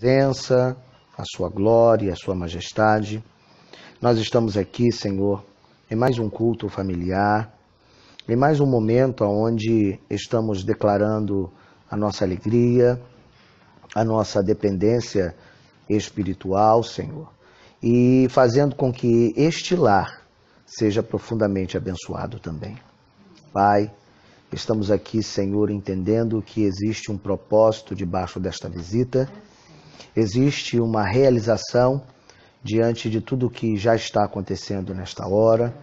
presença, a sua glória, a sua majestade. Nós estamos aqui, Senhor, em mais um culto familiar, em mais um momento onde estamos declarando a nossa alegria, a nossa dependência espiritual, Senhor, e fazendo com que este lar seja profundamente abençoado também. Pai, estamos aqui, Senhor, entendendo que existe um propósito debaixo desta visita, existe uma realização diante de tudo que já está acontecendo nesta hora,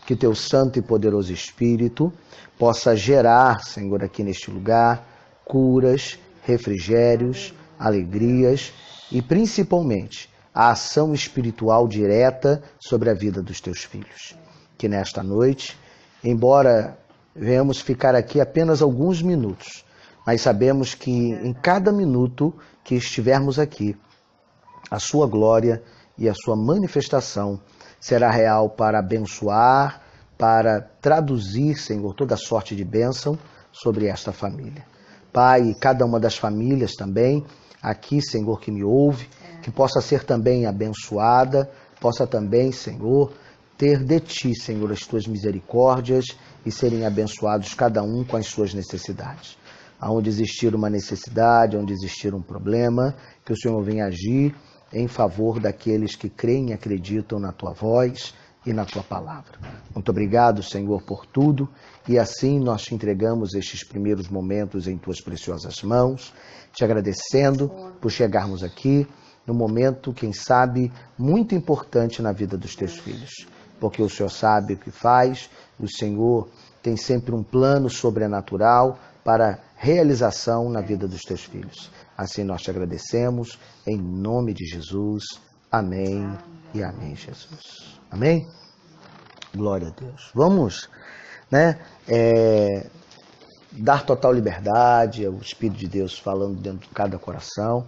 que Teu Santo e Poderoso Espírito possa gerar, Senhor, aqui neste lugar, curas, refrigérios, alegrias e principalmente a ação espiritual direta sobre a vida dos Teus filhos. Que nesta noite, embora venhamos ficar aqui apenas alguns minutos, mas sabemos que em cada minuto que estivermos aqui, a Sua glória e a Sua manifestação será real para abençoar, para traduzir, Senhor, toda sorte de bênção sobre esta família. Pai, e cada uma das famílias também, aqui, Senhor, que me ouve, que possa ser também abençoada, possa também, Senhor, ter de Ti, Senhor, as Tuas misericórdias e serem abençoados cada um com as suas necessidades. Aonde existir uma necessidade, onde existir um problema, que o Senhor venha agir em favor daqueles que creem e acreditam na Tua voz e na Tua palavra. Muito obrigado, Senhor, por tudo, e assim nós Te entregamos estes primeiros momentos em Tuas preciosas mãos, Te agradecendo por chegarmos aqui, num momento, quem sabe, muito importante na vida dos Teus filhos, porque o Senhor sabe o que faz, o Senhor tem sempre um plano sobrenatural para realização na vida dos Teus filhos. Assim nós Te agradecemos, em nome de Jesus. Amém e amém, Jesus. Amém? Glória a Deus. Vamos, dar total liberdade ao Espírito de Deus falando dentro de cada coração.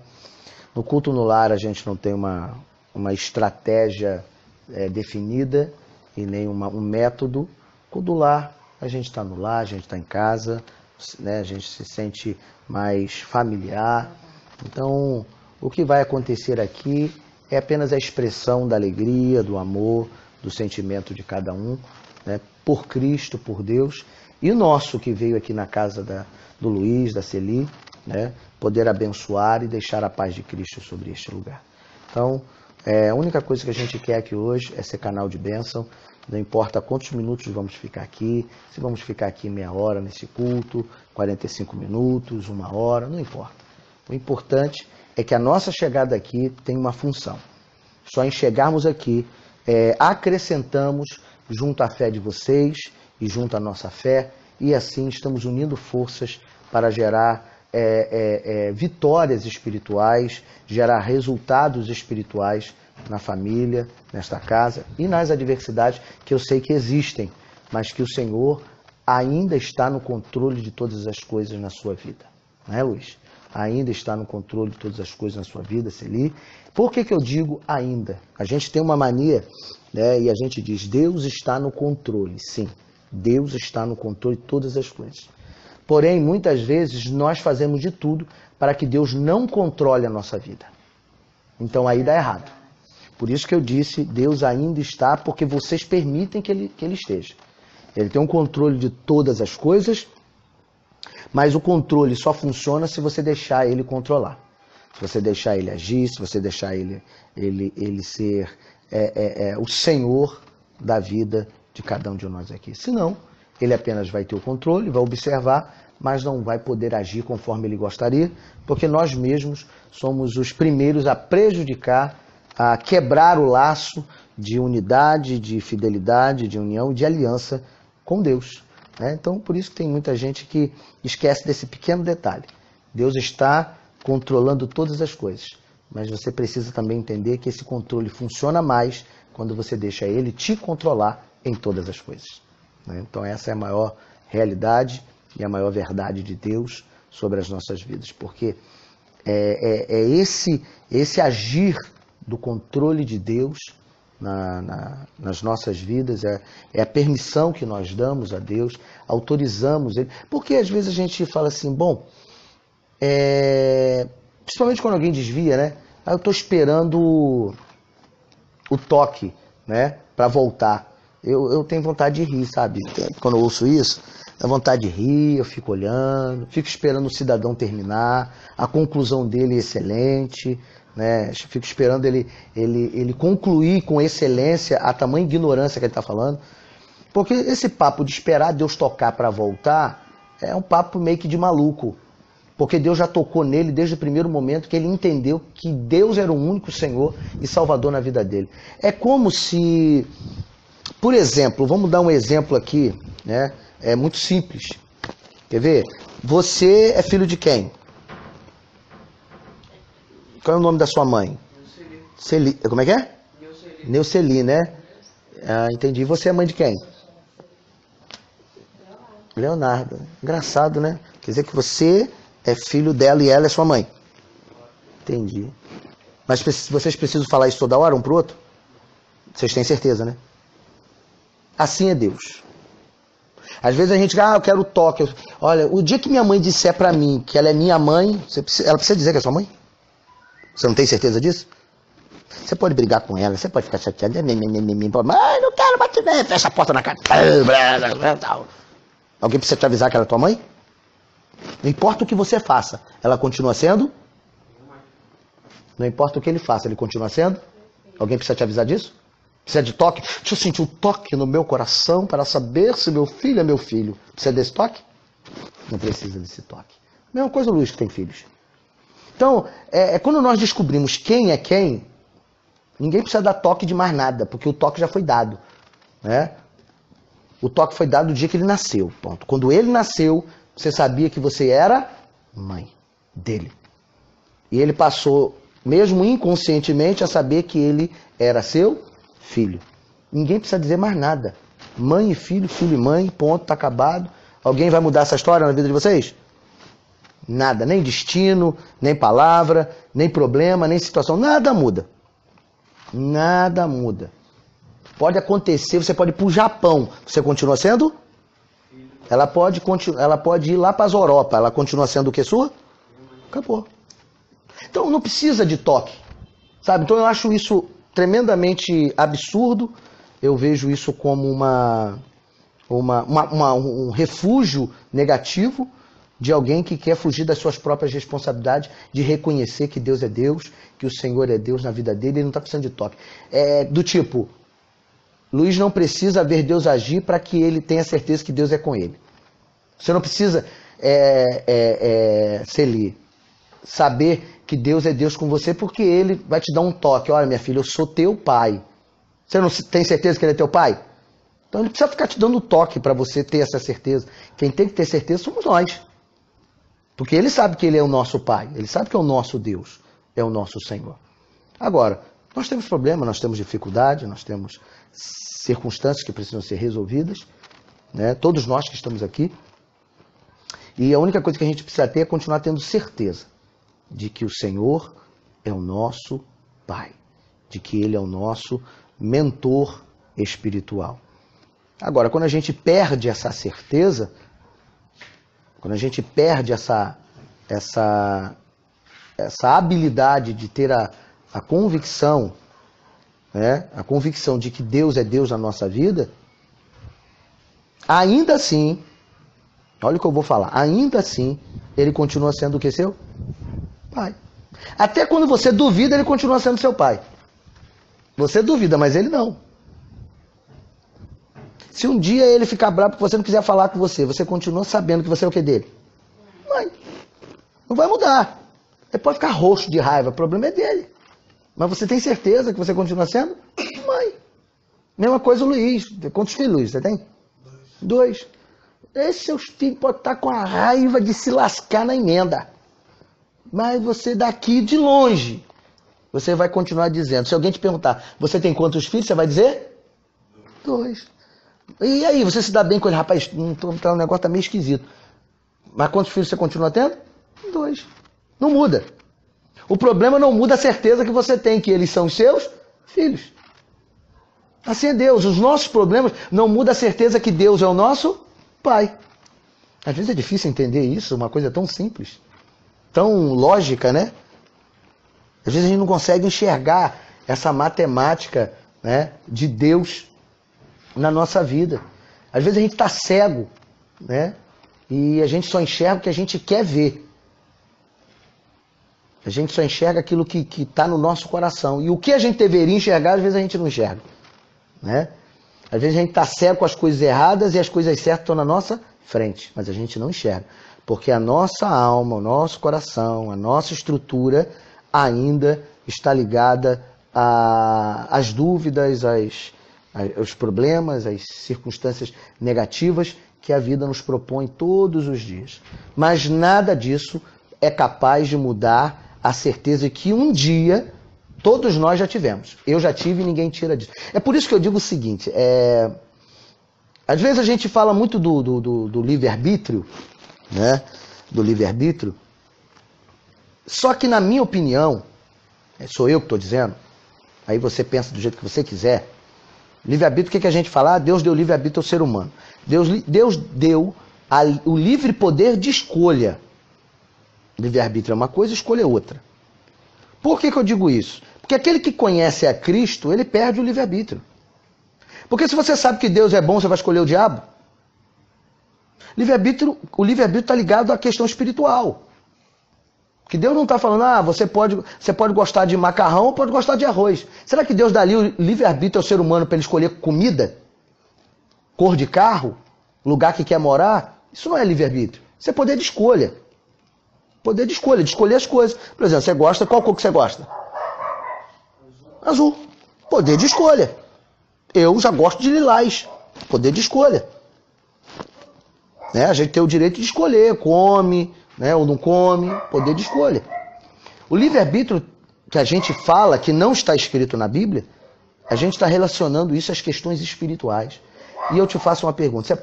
No culto no lar a gente não tem uma estratégia definida e nem um método. Culto no lar, a gente está no lar, a gente está em casa, a gente se sente mais familiar. Então, o que vai acontecer aqui é apenas a expressão da alegria, do amor, do sentimento de cada um, por Cristo, por Deus, e o nosso que veio aqui na casa do Luiz, da Celi, poder abençoar e deixar a paz de Cristo sobre este lugar. Então, a única coisa que a gente quer aqui hoje é ser canal de bênção. Não importa quantos minutos vamos ficar aqui, se vamos ficar aqui meia hora nesse culto, 45 minutos, 1 hora, não importa. O importante é que a nossa chegada aqui tem uma função. Só em chegarmos aqui, acrescentamos junto à fé de vocês e junto à nossa fé, e assim estamos unindo forças para gerar vitórias espirituais, gerar resultados espirituais na família, nesta casa e nas adversidades que eu sei que existem, mas que o Senhor ainda está no controle de todas as coisas na sua vida. Não é, Luiz? Ainda está no controle de todas as coisas na sua vida, Celi. Por que eu digo ainda? A gente tem uma mania, e a gente diz, Deus está no controle. Sim, Deus está no controle de todas as coisas. Porém, muitas vezes, nós fazemos de tudo para que Deus não controle a nossa vida. Então, aí dá errado. Por isso que eu disse, Deus ainda está, porque vocês permitem que Ele esteja. Ele tem um controle de todas as coisas, mas o controle só funciona se você deixar Ele controlar. Se você deixar Ele agir, se você deixar Ele ser o Senhor da vida de cada um de nós aqui. Senão, Ele apenas vai ter o controle, vai observar, mas não vai poder agir conforme Ele gostaria, porque nós mesmos somos os primeiros a prejudicar, a quebrar o laço de unidade, de fidelidade, de união, de aliança com Deus. Então, por isso que tem muita gente que esquece desse pequeno detalhe. Deus está controlando todas as coisas, mas você precisa também entender que esse controle funciona mais quando você deixa Ele te controlar em todas as coisas. Então, essa é a maior realidade e a maior verdade de Deus sobre as nossas vidas, porque esse agir do controle de Deus nas nossas vidas, é a permissão que nós damos a Deus, autorizamos Ele. Porque às vezes a gente fala assim, principalmente quando alguém desvia, eu estou esperando o toque, né, para voltar. Eu tenho vontade de rir, sabe? Quando eu ouço isso, dá vontade de rir, eu fico olhando, fico esperando o cidadão terminar, a conclusão dele é excelente, né? Fico esperando ele concluir com excelência a tamanha ignorância que ele está falando. Porque esse papo de esperar Deus tocar para voltar é um papo meio que de maluco. Porque Deus já tocou nele desde o primeiro momento que ele entendeu que Deus era o único Senhor e Salvador na vida dele. É como se, por exemplo, vamos dar um exemplo aqui, né? É muito simples. Quer ver? Você é filho de quem? Qual é o nome da sua mãe? Neuceli. Como é que é? Neuceli, né? Ah, entendi. Você é mãe de quem? Leonardo. Engraçado, né? Quer dizer que você é filho dela e ela é sua mãe. Entendi. Mas vocês precisam falar isso toda hora um pro outro? Vocês têm certeza, né? Assim é Deus. Às vezes a gente, eu quero toque. Olha, o dia que minha mãe disser pra mim que ela é minha mãe, ela precisa dizer que é sua mãe? Você não tem certeza disso? Você pode brigar com ela, você pode ficar chateado. Mãe, não quero bater, fecha a porta na cara. Alguém precisa te avisar que ela é tua mãe? Não importa o que você faça, ela continua sendo? Não importa o que ele faça, ele continua sendo? Alguém precisa te avisar disso? Precisa de toque? Deixa eu sentir um toque no meu coração para saber se meu filho é meu filho. Precisa desse toque? Não precisa desse toque. Mesma coisa o Luiz que tem filhos. Então, quando nós descobrimos quem é quem, ninguém precisa dar toque de mais nada, porque o toque já foi dado, né? O toque foi dado no dia que ele nasceu, ponto. Quando ele nasceu, você sabia que você era mãe dele. E ele passou, mesmo inconscientemente, a saber que ele era seu filho. Ninguém precisa dizer mais nada. Mãe e filho, filho e mãe, ponto, tá acabado. Alguém vai mudar essa história na vida de vocês? Nada, nem destino, nem palavra, nem problema, nem situação, nada muda. Nada muda. Pode acontecer, você pode ir para o Japão, você continua sendo? Ela pode ir lá para as Europa, ela continua sendo o que sua? Acabou. Então não precisa de toque, sabe? Então eu acho isso tremendamente absurdo, eu vejo isso como um refúgio negativo de alguém que quer fugir das suas próprias responsabilidades, de reconhecer que Deus é Deus, que o Senhor é Deus na vida dele, ele não está precisando de toque. Do tipo, Luiz não precisa ver Deus agir para que ele tenha certeza que Deus é com ele. Você não precisa, Celi, saber que Deus é Deus com você, porque ele vai te dar um toque. Olha, minha filha, eu sou teu pai. Você não tem certeza que ele é teu pai? Então ele precisa ficar te dando toque para você ter essa certeza. Quem tem que ter certeza somos nós. Porque ele sabe que ele é o nosso pai. Ele sabe que é o nosso Deus. É o nosso Senhor. Agora, nós temos problema, nós temos dificuldade, nós temos circunstâncias que precisam ser resolvidas, né? Todos nós que estamos aqui. E a única coisa que a gente precisa ter é continuar tendo certeza de que o Senhor é o nosso Pai, de que Ele é o nosso mentor espiritual. Agora, quando a gente perde essa certeza, quando a gente perde essa habilidade de ter a convicção, né, a convicção de que Deus é Deus na nossa vida, ainda assim, olha o que eu vou falar, ainda assim, Ele continua sendo o que seu? Pai. Até quando você duvida, Ele continua sendo seu pai. Você duvida, mas Ele não. Se um dia Ele ficar bravo porque você não quiser falar com você, você continua sabendo que você é o que dele? Mãe. Não vai mudar. Ele pode ficar roxo de raiva, o problema é dele. Mas você tem certeza que você continua sendo? Mãe. Mesma coisa o Luiz. Quantos filhos, Luiz, você tem? Dois. Esses seus filhos podem estar com a raiva de se lascar na emenda. Mas você daqui de longe, você vai continuar dizendo. Se alguém te perguntar, você tem quantos filhos? Você vai dizer? 2. E aí, você se dá bem com ele? Rapaz, o negócio tá meio esquisito. Mas quantos filhos você continua tendo? 2. Não muda. O problema não muda a certeza que você tem, que eles são os seus filhos. Assim é Deus. Os nossos problemas não mudam a certeza que Deus é o nosso Pai. Às vezes é difícil entender isso, uma coisa tão simples, tão lógica, né? Às vezes a gente não consegue enxergar essa matemática, né, de Deus na nossa vida. Às vezes a gente está cego, né, e a gente só enxerga o que a gente quer ver. A gente só enxerga aquilo que está no nosso coração. E o que a gente deveria enxergar, às vezes a gente não enxerga, né? Às vezes a gente está cego com as coisas erradas e as coisas certas estão na nossa frente, mas a gente não enxerga. Porque a nossa alma, o nosso coração, a nossa estrutura ainda está ligada às dúvidas, aos problemas, às circunstâncias negativas que a vida nos propõe todos os dias. Mas nada disso é capaz de mudar a certeza que um dia todos nós já tivemos. Eu já tive e ninguém tira disso. É por isso que eu digo o seguinte, às vezes a gente fala muito do livre-arbítrio, né? Do livre-arbítrio, só que na minha opinião, sou eu que estou dizendo, aí você pensa do jeito que você quiser, livre-arbítrio, o que a gente fala? Deus deu livre-arbítrio ao ser humano. Deus deu o livre poder de escolha. Livre-arbítrio é uma coisa, escolha é outra. Por que eu digo isso? Porque aquele que conhece a Cristo, ele perde o livre-arbítrio. Porque se você sabe que Deus é bom, você vai escolher o diabo? O livre-arbítrio está ligado à questão espiritual. Que Deus não está falando, você pode gostar de macarrão ou pode gostar de arroz. Será que Deus dá ali o livre-arbítrio ao ser humano para ele escolher comida? Cor de carro? Lugar que quer morar? Isso não é livre-arbítrio. Isso é poder de escolha. Poder de escolher as coisas. Por exemplo, você gosta, qual cor que você gosta? Azul. Poder de escolha. Eu já gosto de lilás. Poder de escolha. Né? A gente tem o direito de escolher, come, né, ou não come, poder de escolha. O livre-arbítrio que a gente fala, que não está escrito na Bíblia, a gente está relacionando isso às questões espirituais. E eu te faço uma pergunta. Você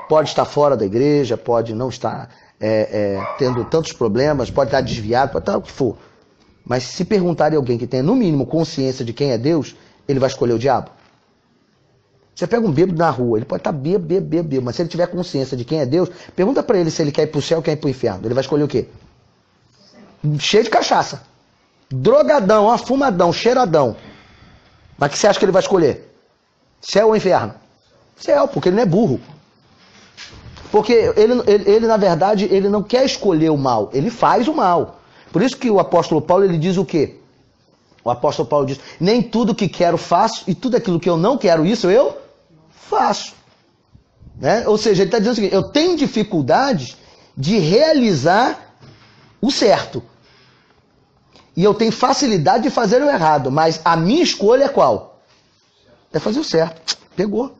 pode estar fora da igreja, pode não estar tendo tantos problemas, pode estar desviado, pode estar o que for. Mas se perguntarem a alguém que tenha, no mínimo, consciência de quem é Deus, ele vai escolher o diabo? Você pega um bêbado na rua, ele pode estar bêbado, mas se ele tiver consciência de quem é Deus, pergunta para ele se ele quer ir para o céu ou quer ir para o inferno. Ele vai escolher o quê? Cheio de cachaça. Drogadão, afumadão, cheiradão. Mas o que você acha que ele vai escolher? Céu ou inferno? Céu, porque ele não é burro. Porque ele, na verdade, ele não quer escolher o mal, ele faz o mal. Por isso que o apóstolo Paulo, ele diz o quê? O apóstolo Paulo diz, nem tudo que quero faço, e tudo aquilo que eu não quero, isso eu faço. Né? Ou seja, ele está dizendo o seguinte, eu tenho dificuldade de realizar o certo. E eu tenho facilidade de fazer o errado, mas a minha escolha é qual? É fazer o certo. Pegou.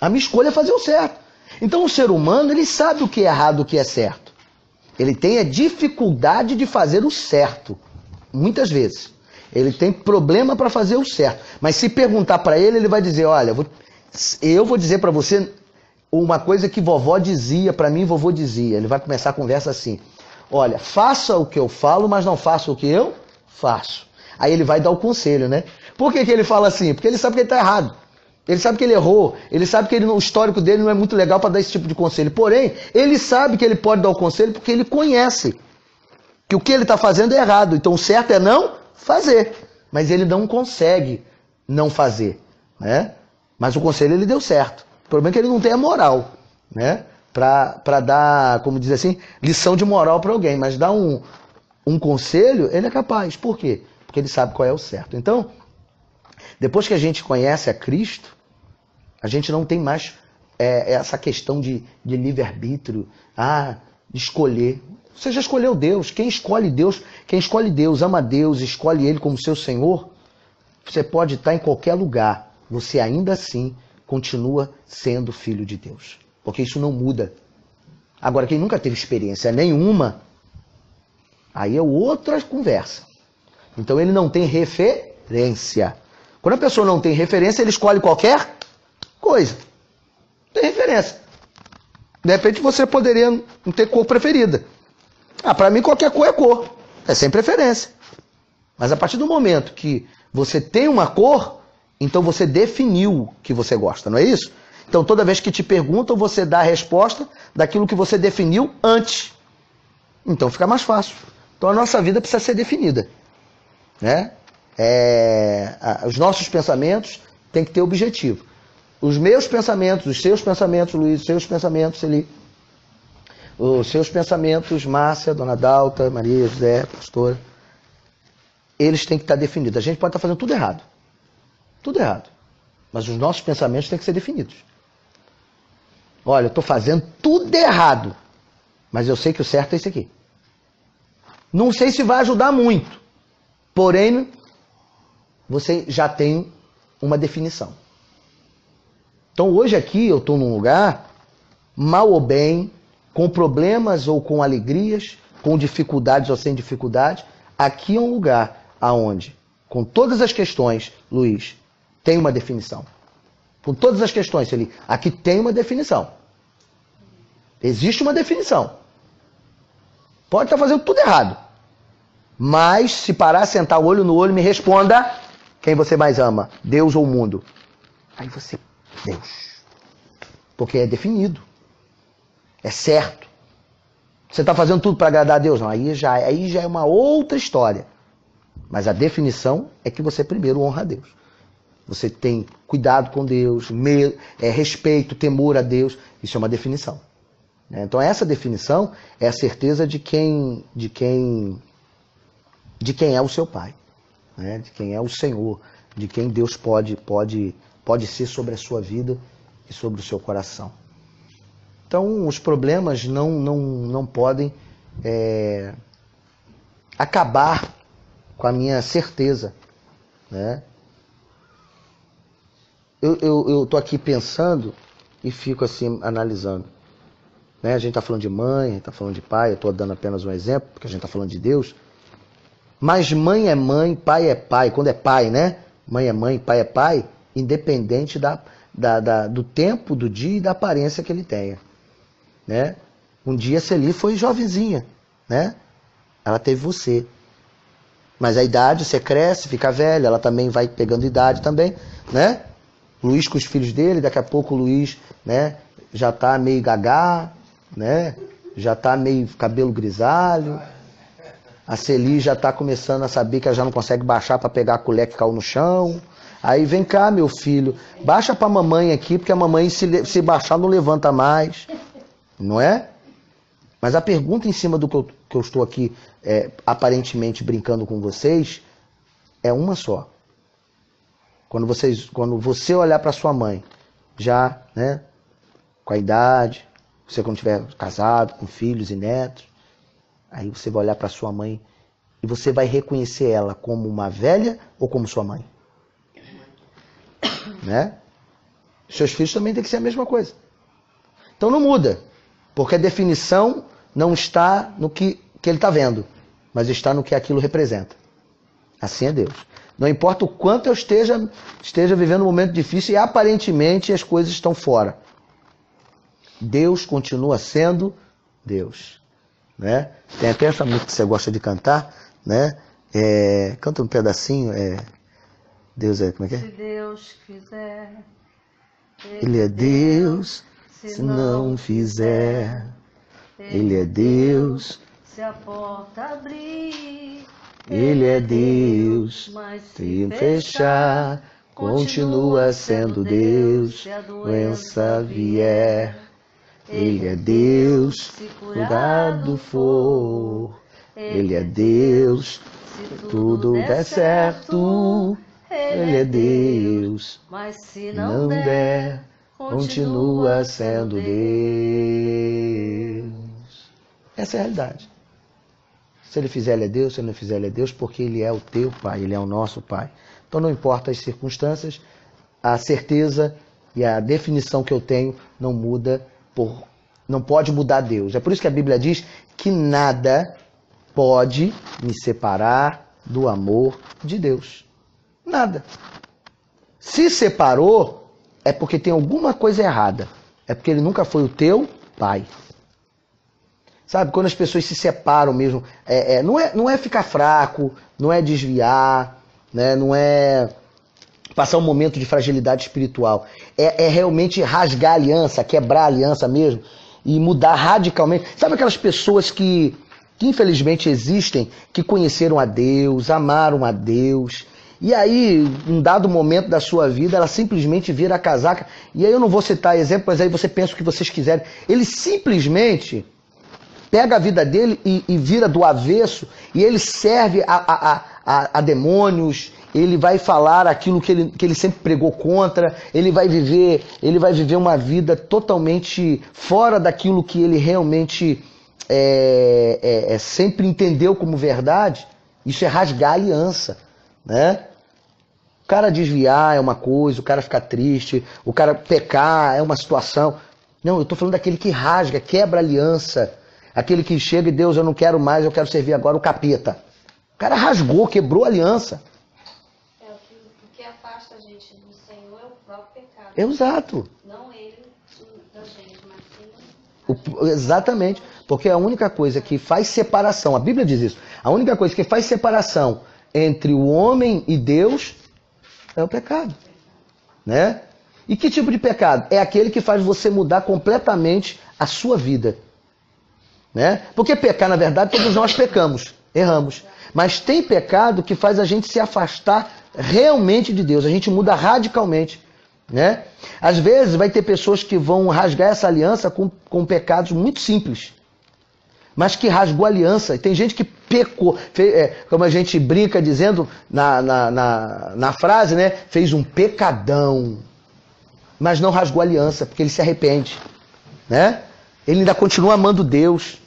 A minha escolha é fazer o certo. Então o ser humano, ele sabe o que é errado e o que é certo. Ele tem a dificuldade de fazer o certo. Muitas vezes. Ele tem problema para fazer o certo. Mas se perguntar para ele, ele vai dizer, olha, eu vou dizer para você uma coisa que vovó dizia, para mim vovô dizia. Ele vai começar a conversa assim, olha, faça o que eu falo, mas não faça o que eu faço. Aí ele vai dar o conselho, né? Por que ele fala assim? Porque ele sabe que ele está errado. Ele sabe que ele errou, ele sabe que o histórico dele não é muito legal para dar esse tipo de conselho. Porém, ele sabe que ele pode dar o conselho porque ele conhece que o que ele está fazendo é errado. Então o certo é não fazer. Mas ele não consegue não fazer. Né? Mas o conselho ele deu certo. O problema é que ele não tem a moral, né? Para dar, como diz assim, lição de moral para alguém. Mas dar um conselho, ele é capaz. Por quê? Porque ele sabe qual é o certo. Então, depois que a gente conhece a Cristo, a gente não tem mais essa questão de livre-arbítrio, de escolher. Você já escolheu Deus. Quem escolhe Deus, ama Deus, escolhe Ele como seu Senhor, você pode estar em qualquer lugar. Você ainda assim continua sendo filho de Deus. Porque isso não muda. Agora, quem nunca teve experiência nenhuma, aí é outra conversa. Então ele não tem referência. Quando a pessoa não tem referência, ele escolhe qualquer coisa. Não tem referência. De repente você poderia não ter cor preferida. Para mim qualquer cor é cor. É sem preferência. Mas a partir do momento que você tem uma cor, então você definiu o que você gosta, não é isso? Então toda vez que te perguntam, você dá a resposta daquilo que você definiu antes. Então fica mais fácil. Então Então a nossa vida precisa ser definida, né? Os nossos pensamentos têm que ter objetivo. Os meus pensamentos, os seus pensamentos, Luiz, os seus pensamentos, Eli, os seus pensamentos, Márcia, Dona Dalta, Maria, José, pastora, eles têm que estar definidos. A gente pode estar fazendo tudo errado. Tudo errado. Mas os nossos pensamentos têm que ser definidos. Olha, eu estou fazendo tudo errado, mas eu sei que o certo é esse aqui. Não sei se vai ajudar muito, porém, você já tem uma definição. Então hoje aqui eu estou num lugar, mal ou bem, com problemas ou com alegrias, com dificuldades ou sem dificuldades. Aqui é um lugar aonde, com todas as questões, Luiz, tem uma definição. Com todas as questões, Eli, aqui tem uma definição. Existe uma definição. Pode estar fazendo tudo errado. Mas se parar, sentar o olho no olho, me responda quem você mais ama, Deus ou o mundo. Aí você, Deus. Porque é definido. É certo. Você está fazendo tudo para agradar a Deus? Não, aí já é uma outra história. Mas a definição é que você primeiro honra a Deus. Você tem cuidado com Deus, respeito, temor a Deus. Isso é uma definição. Então essa definição é a certeza de quem é o seu Pai, né? De quem é o Senhor, de quem Deus pode ser sobre a sua vida e sobre o seu coração. Então os problemas não podem acabar com a minha certeza, né? Eu tô aqui pensando e fico assim analisando, né? A gente está falando de mãe, a gente está falando de pai, eu estou dando apenas um exemplo, porque a gente está falando de Deus. Mas mãe é mãe, pai é pai. Quando é pai, né? Mãe é mãe, pai é pai, independente do tempo, do dia e da aparência que ele tenha, né? Um dia a Celi foi jovenzinha, né? Ela teve você. Mas a idade, você cresce, fica velha, ela também vai pegando idade também, né? Luiz com os filhos dele, daqui a pouco o Luiz, né, já tá meio gagá, né? Já tá meio cabelo grisalho. A Celi já tá começando a saber que ela já não consegue baixar para pegar a colher que caiu no chão. Aí vem cá, meu filho, baixa para a mamãe aqui, porque a mamãe se baixar não levanta mais. Não é? Mas a pergunta em cima do que eu estou aqui aparentemente brincando com vocês é uma só. Quando você olhar para sua mãe, já, né, com a idade, você quando estiver casado, com filhos e netos, aí você vai olhar para sua mãe e você vai reconhecer ela como uma velha ou como sua mãe? Né? Seus filhos também têm que ser a mesma coisa. Então não muda, porque a definição não está no que ele está vendo, mas está no que aquilo representa. Assim é Deus. Não importa o quanto eu esteja vivendo um momento difícil e aparentemente as coisas estão fora. Deus continua sendo Deus. Né? Tem até essa música que você gosta de cantar, né? Canta um pedacinho. Deus é, como é que é? Se Deus quiser, Ele é Deus, se não fizer. Ele é Deus, se a porta abrir. Ele é Deus, mas se fechar, continua sendo Deus. Se a doença vier, Ele é Deus, se curado for. Ele é Deus, se tudo der certo. Ele é Deus, mas se não der, continua sendo Deus. Essa é a realidade. Se Ele fizer, Ele é Deus. Se Ele não fizer, Ele é Deus, porque Ele é o teu Pai, Ele é o nosso Pai. Então não importa as circunstâncias, a certeza e a definição que eu tenho não muda, não pode mudar Deus. É por isso que a Bíblia diz que nada pode me separar do amor de Deus. Nada. Se separou, é porque tem alguma coisa errada. É porque Ele nunca foi o teu Pai. Sabe, quando as pessoas se separam mesmo, não é ficar fraco, não é desviar, né? Não é passar um momento de fragilidade espiritual. É realmente rasgar a aliança, quebrar a aliança mesmo e mudar radicalmente. Sabe aquelas pessoas que que infelizmente existem, que conheceram a Deus, amaram a Deus, e aí, em um dado momento da sua vida, ela simplesmente vira a casaca. E aí eu não vou citar exemplos, mas aí você pensa o que vocês quiserem. Ele simplesmente pega a vida dele e vira do avesso, e ele serve a demônios, ele vai falar aquilo que ele sempre pregou contra, ele vai viver uma vida totalmente fora daquilo que ele realmente sempre entendeu como verdade. Isso é rasgar a aliança, né? O cara desviar é uma coisa, o cara ficar triste, o cara pecar é uma situação. Não, eu estou falando daquele que rasga, quebra a aliança. Aquele que chega e Deus, eu não quero mais, eu quero servir agora o capeta. O cara rasgou, quebrou a aliança. O que afasta a gente do Senhor é o próprio pecado. Exato. Não ele da gente, mas sim. Exatamente. Porque a única coisa que faz separação, a Bíblia diz isso, a única coisa que faz separação entre o homem e Deus é o pecado, né? E que tipo de pecado? É aquele que faz você mudar completamente a sua vida, né? Porque pecar, na verdade, todos nós pecamos, erramos. Mas tem pecado que faz a gente se afastar realmente de Deus, a gente muda radicalmente, né? Às vezes vai ter pessoas que vão rasgar essa aliança com pecados muito simples, mas que rasgou a aliança. E tem gente que pecou, como a gente brinca dizendo na frase, né? Fez um pecadão, mas não rasgou a aliança, porque ele se arrepende, né? Ele ainda continua amando Deus,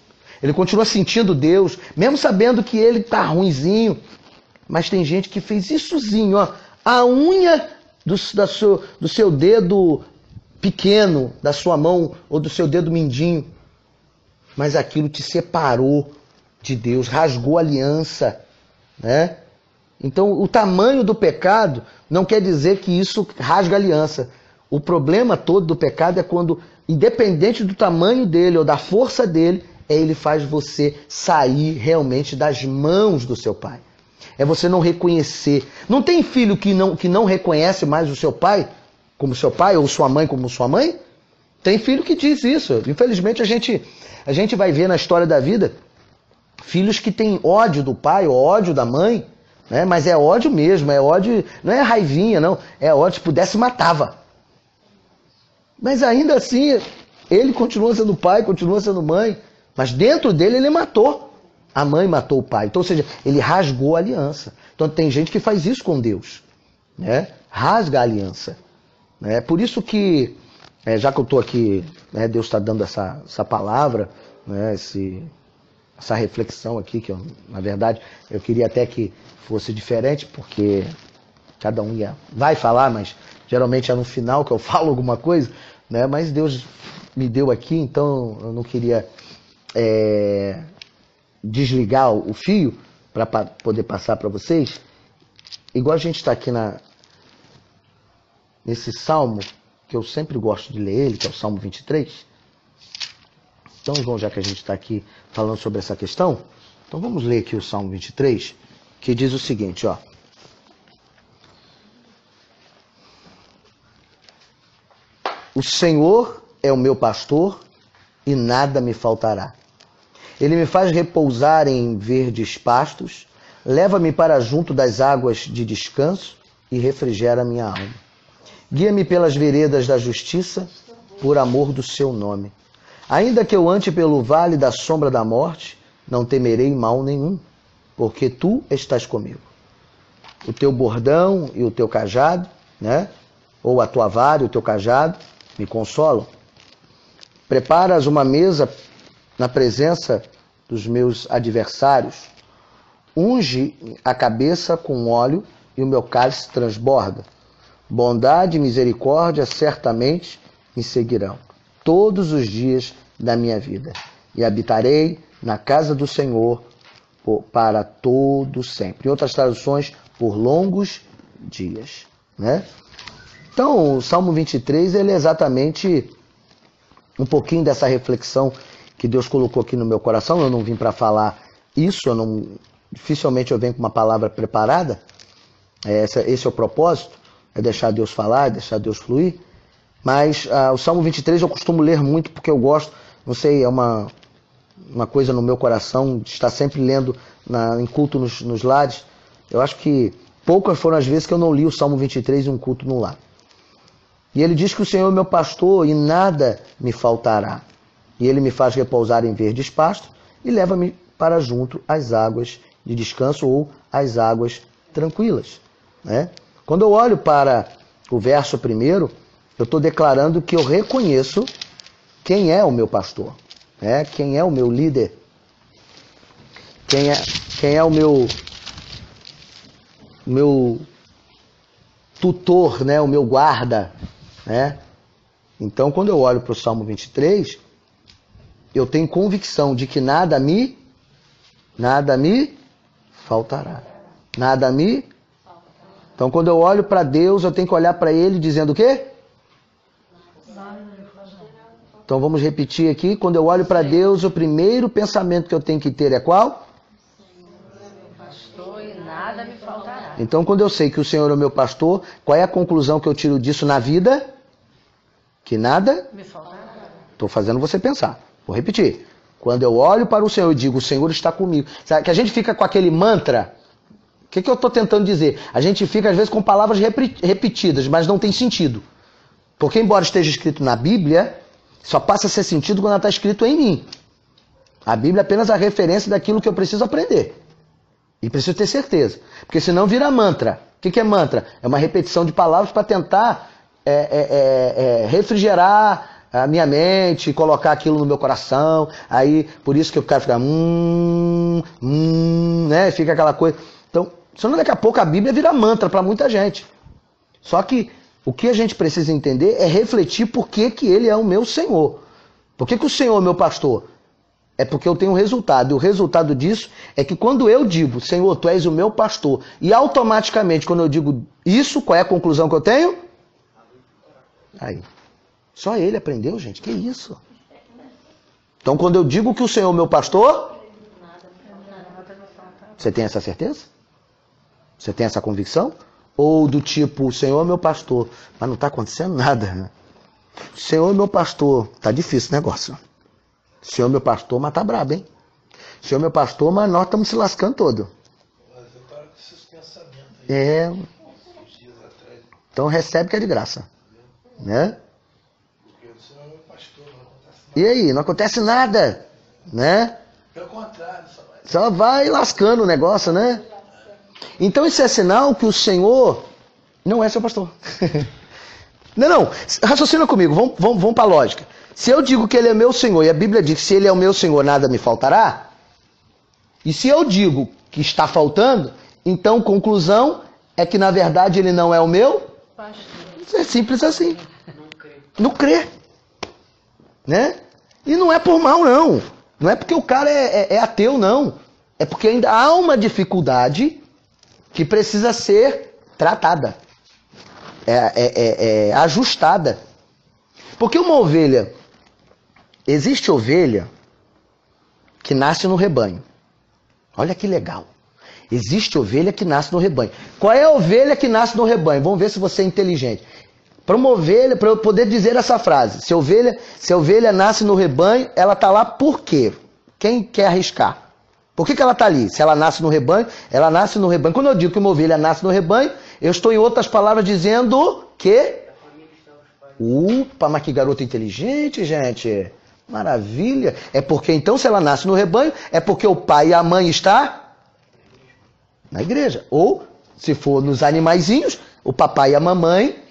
ele continua sentindo Deus, mesmo sabendo que ele tá ruinzinho. Mas tem gente que fez issozinho, ó, a unha do seu dedo pequeno, da sua mão, ou do seu dedo mindinho, mas aquilo te separou de Deus, rasgou a aliança, né? Então, o tamanho do pecado não quer dizer que isso rasga a aliança. O problema todo do pecado é quando, independente do tamanho dele ou da força dele, ele faz você sair realmente das mãos do seu pai. É você não reconhecer. Não tem filho que não reconhece mais o seu pai como seu pai, ou sua mãe como sua mãe? Tem filho que diz isso. Infelizmente, a gente vai ver na história da vida filhos que têm ódio do pai ou ódio da mãe, né? Mas é ódio mesmo, é ódio, não é raivinha, não. É ódio, se pudesse, matava. Mas ainda assim, ele continua sendo pai, continua sendo mãe, mas dentro dele ele matou. A mãe matou o pai. Então, ou seja, ele rasgou a aliança. Então tem gente que faz isso com Deus, né? Rasga a aliança, né? Por isso que, já que eu estou aqui, né, Deus está dando essa palavra, né, essa reflexão aqui, que eu, na verdade, eu queria até que fosse diferente, porque cada um vai falar, mas geralmente é no final que eu falo alguma coisa, né? Mas Deus me deu aqui, então eu não queria desligar o fio para poder passar para vocês. Igual a gente está aqui nesse salmo, que eu sempre gosto de ler ele, que é o Salmo 23. Então, João, já que a gente está aqui falando sobre essa questão, então vamos ler aqui o Salmo 23, que diz o seguinte, ó. O Senhor é o meu pastor e nada me faltará. Ele me faz repousar em verdes pastos, leva-me para junto das águas de descanso e refrigera minha alma. Guia-me pelas veredas da justiça, por amor do seu nome. Ainda que eu ande pelo vale da sombra da morte, não temerei mal nenhum, porque tu estás comigo. O teu bordão e o teu cajado, né? Ou a tua vara e o teu cajado, me consolam. Preparas uma mesa na presença dos meus adversários. Unge a cabeça com óleo e o meu cálice transborda. Bondade e misericórdia certamente me seguirão todos os dias da minha vida. E habitarei na casa do Senhor para todo sempre. Em outras traduções, por longos dias, né? Então, o Salmo 23, ele é exatamente um pouquinho dessa reflexão que Deus colocou aqui no meu coração. Eu não vim para falar isso, dificilmente eu venho com uma palavra preparada. Esse é o propósito, é deixar Deus falar, é deixar Deus fluir. Mas o Salmo 23 eu costumo ler muito porque eu gosto, não sei, é uma uma coisa no meu coração, de estar sempre lendo em culto nos lares. Eu acho que poucas foram as vezes que eu não li o Salmo 23 em um culto no lar. E ele diz que o Senhor é meu pastor e nada me faltará. E ele me faz repousar em verdes pastos e leva-me para junto às águas de descanso ou às águas tranquilas. Né? Quando eu olho para o verso primeiro, eu estou declarando que eu reconheço quem é o meu pastor, né? Quem é o meu líder, quem é o meu tutor, né? O meu guarda. Né? Então, quando eu olho para o Salmo 23, eu tenho convicção de que nada me faltará. Nada me... Então, quando eu olho para Deus, eu tenho que olhar para Ele dizendo o quê? Então, vamos repetir aqui. Quando eu olho para Deus, o primeiro pensamento que eu tenho que ter é qual? Pastor, e nada me faltará. Então, quando eu sei que o Senhor é o meu pastor, qual é a conclusão que eu tiro disso na vida? Que nada Me faltará. Estou fazendo você pensar. Vou repetir. Quando eu olho para o Senhor e digo, o Senhor está comigo. Sabe que a gente fica com aquele mantra? O que eu estou tentando dizer? A gente fica, às vezes, com palavras repetidas, mas não tem sentido. Porque, embora esteja escrito na Bíblia, só passa a ser sentido quando ela está escrito em mim. A Bíblia é apenas a referência daquilo que eu preciso aprender. E preciso ter certeza. Porque senão vira mantra. O que é mantra? É uma repetição de palavras para tentar refrigerar a minha mente, colocar aquilo no meu coração. Aí, por isso que eu quero ficar né? Fica aquela coisa. Então, senão daqui a pouco a Bíblia vira mantra para muita gente. Só que o que a gente precisa entender é refletir por que Ele é o meu Senhor. Por que o Senhor é o meu pastor? É porque eu tenho um resultado. E o resultado disso é que quando eu digo, Senhor, Tu és o meu pastor, e automaticamente quando eu digo isso, qual é a conclusão que eu tenho? Aí. Só Ele aprendeu, gente. Que isso? Então, quando eu digo que o Senhor é o meu pastor, você tem essa certeza? Você tem essa convicção? Ou do tipo, o Senhor é meu pastor, mas não está acontecendo nada. Né? O Senhor é meu pastor, tá difícil o negócio. O Senhor é meu pastor, mas tá brabo, hein? O Senhor é meu pastor, mas nós estamos se lascando todo. Mas eu paro com esses pensamentos aí. Esses dias atrás. Então recebe que é de graça. Né? Porque o Senhor é meu pastor, não acontece nada. E aí, não acontece nada. Né? Pelo contrário, Só vai lascando o negócio, né? Então isso é sinal que o Senhor não é seu pastor. Não, raciocina comigo, vamos para a lógica. Se eu digo que Ele é meu Senhor, e a Bíblia diz que se Ele é o meu Senhor, nada me faltará, e se eu digo que está faltando, então conclusão é que na verdade Ele não é o meu Pastor. É simples assim. Não crê. Né? E não é por mal, não. Não é porque o cara é ateu, não. É porque ainda há uma dificuldade que precisa ser tratada. Ajustada. Porque uma ovelha... Existe ovelha que nasce no rebanho. Olha que legal. Existe ovelha que nasce no rebanho. Qual é a ovelha que nasce no rebanho? Vamos ver se você é inteligente. Para uma ovelha, para eu poder dizer essa frase, se a ovelha nasce no rebanho, ela está lá por quê? Quem quer arriscar? Por que ela está ali? Se ela nasce no rebanho, ela nasce no rebanho. Quando eu digo que uma ovelha nasce no rebanho, eu estou, em outras palavras, dizendo que... Upa, mas que garota inteligente, gente. Maravilha. É porque, então, se ela nasce no rebanho, é porque o pai e a mãe estão na igreja. Ou, se for nos animaizinhos, o papai e a mamãe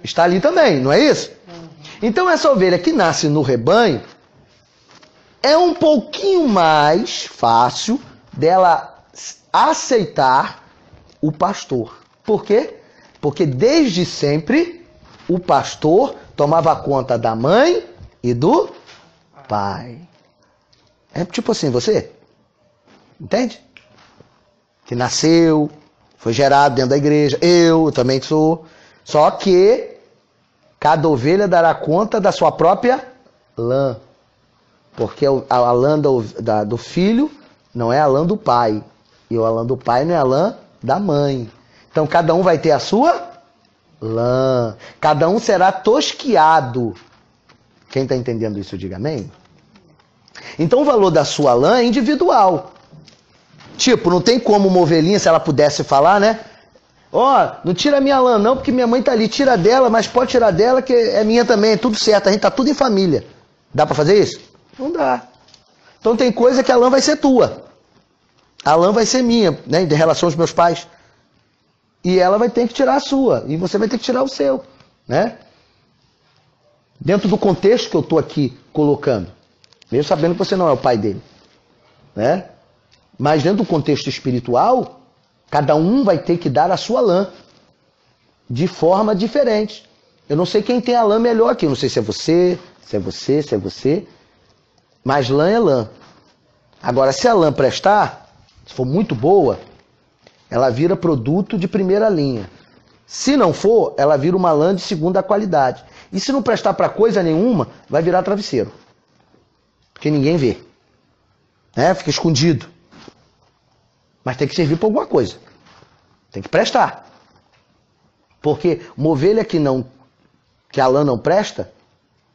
estão ali também, não é isso? Então, essa ovelha que nasce no rebanho é um pouquinho mais fácil dela aceitar o pastor. Por quê? Porque desde sempre o pastor tomava conta da mãe e do pai. É tipo assim, você? Entende? Que nasceu, foi gerado dentro da igreja. Eu também sou. Só que cada ovelha dará conta da sua própria lã. Porque a lã do filho não é a lã do pai. E a lã do pai não é a lã da mãe. Então cada um vai ter a sua lã. Cada um será tosquiado. Quem está entendendo isso, diga amém. Então o valor da sua lã é individual. Tipo, não tem como uma ovelhinha, se ela pudesse falar, né? Ó, não tira a minha lã não, porque minha mãe tá ali. Tira dela, mas pode tirar dela, que é minha também, é tudo certo. A gente tá tudo em família. Dá pra fazer isso? Não dá. Então tem coisa que a lã vai ser tua. A lã vai ser minha, né? Em relação aos meus pais. E ela vai ter que tirar a sua. E você vai ter que tirar o seu, né? Dentro do contexto que eu tô aqui colocando. Mesmo sabendo que você não é o pai dele, né? Mas dentro do contexto espiritual, cada um vai ter que dar a sua lã de forma diferente. Eu não sei quem tem a lã melhor aqui. Eu não sei se é você, se é você, se é você. Mas lã é lã. Agora, se a lã prestar, se for muito boa, ela vira produto de primeira linha. Se não for, ela vira uma lã de segunda qualidade. E se não prestar para coisa nenhuma, vai virar travesseiro. Porque ninguém vê. Né? Fica escondido. Mas tem que servir para alguma coisa. Tem que prestar. Porque uma ovelha que a lã não presta,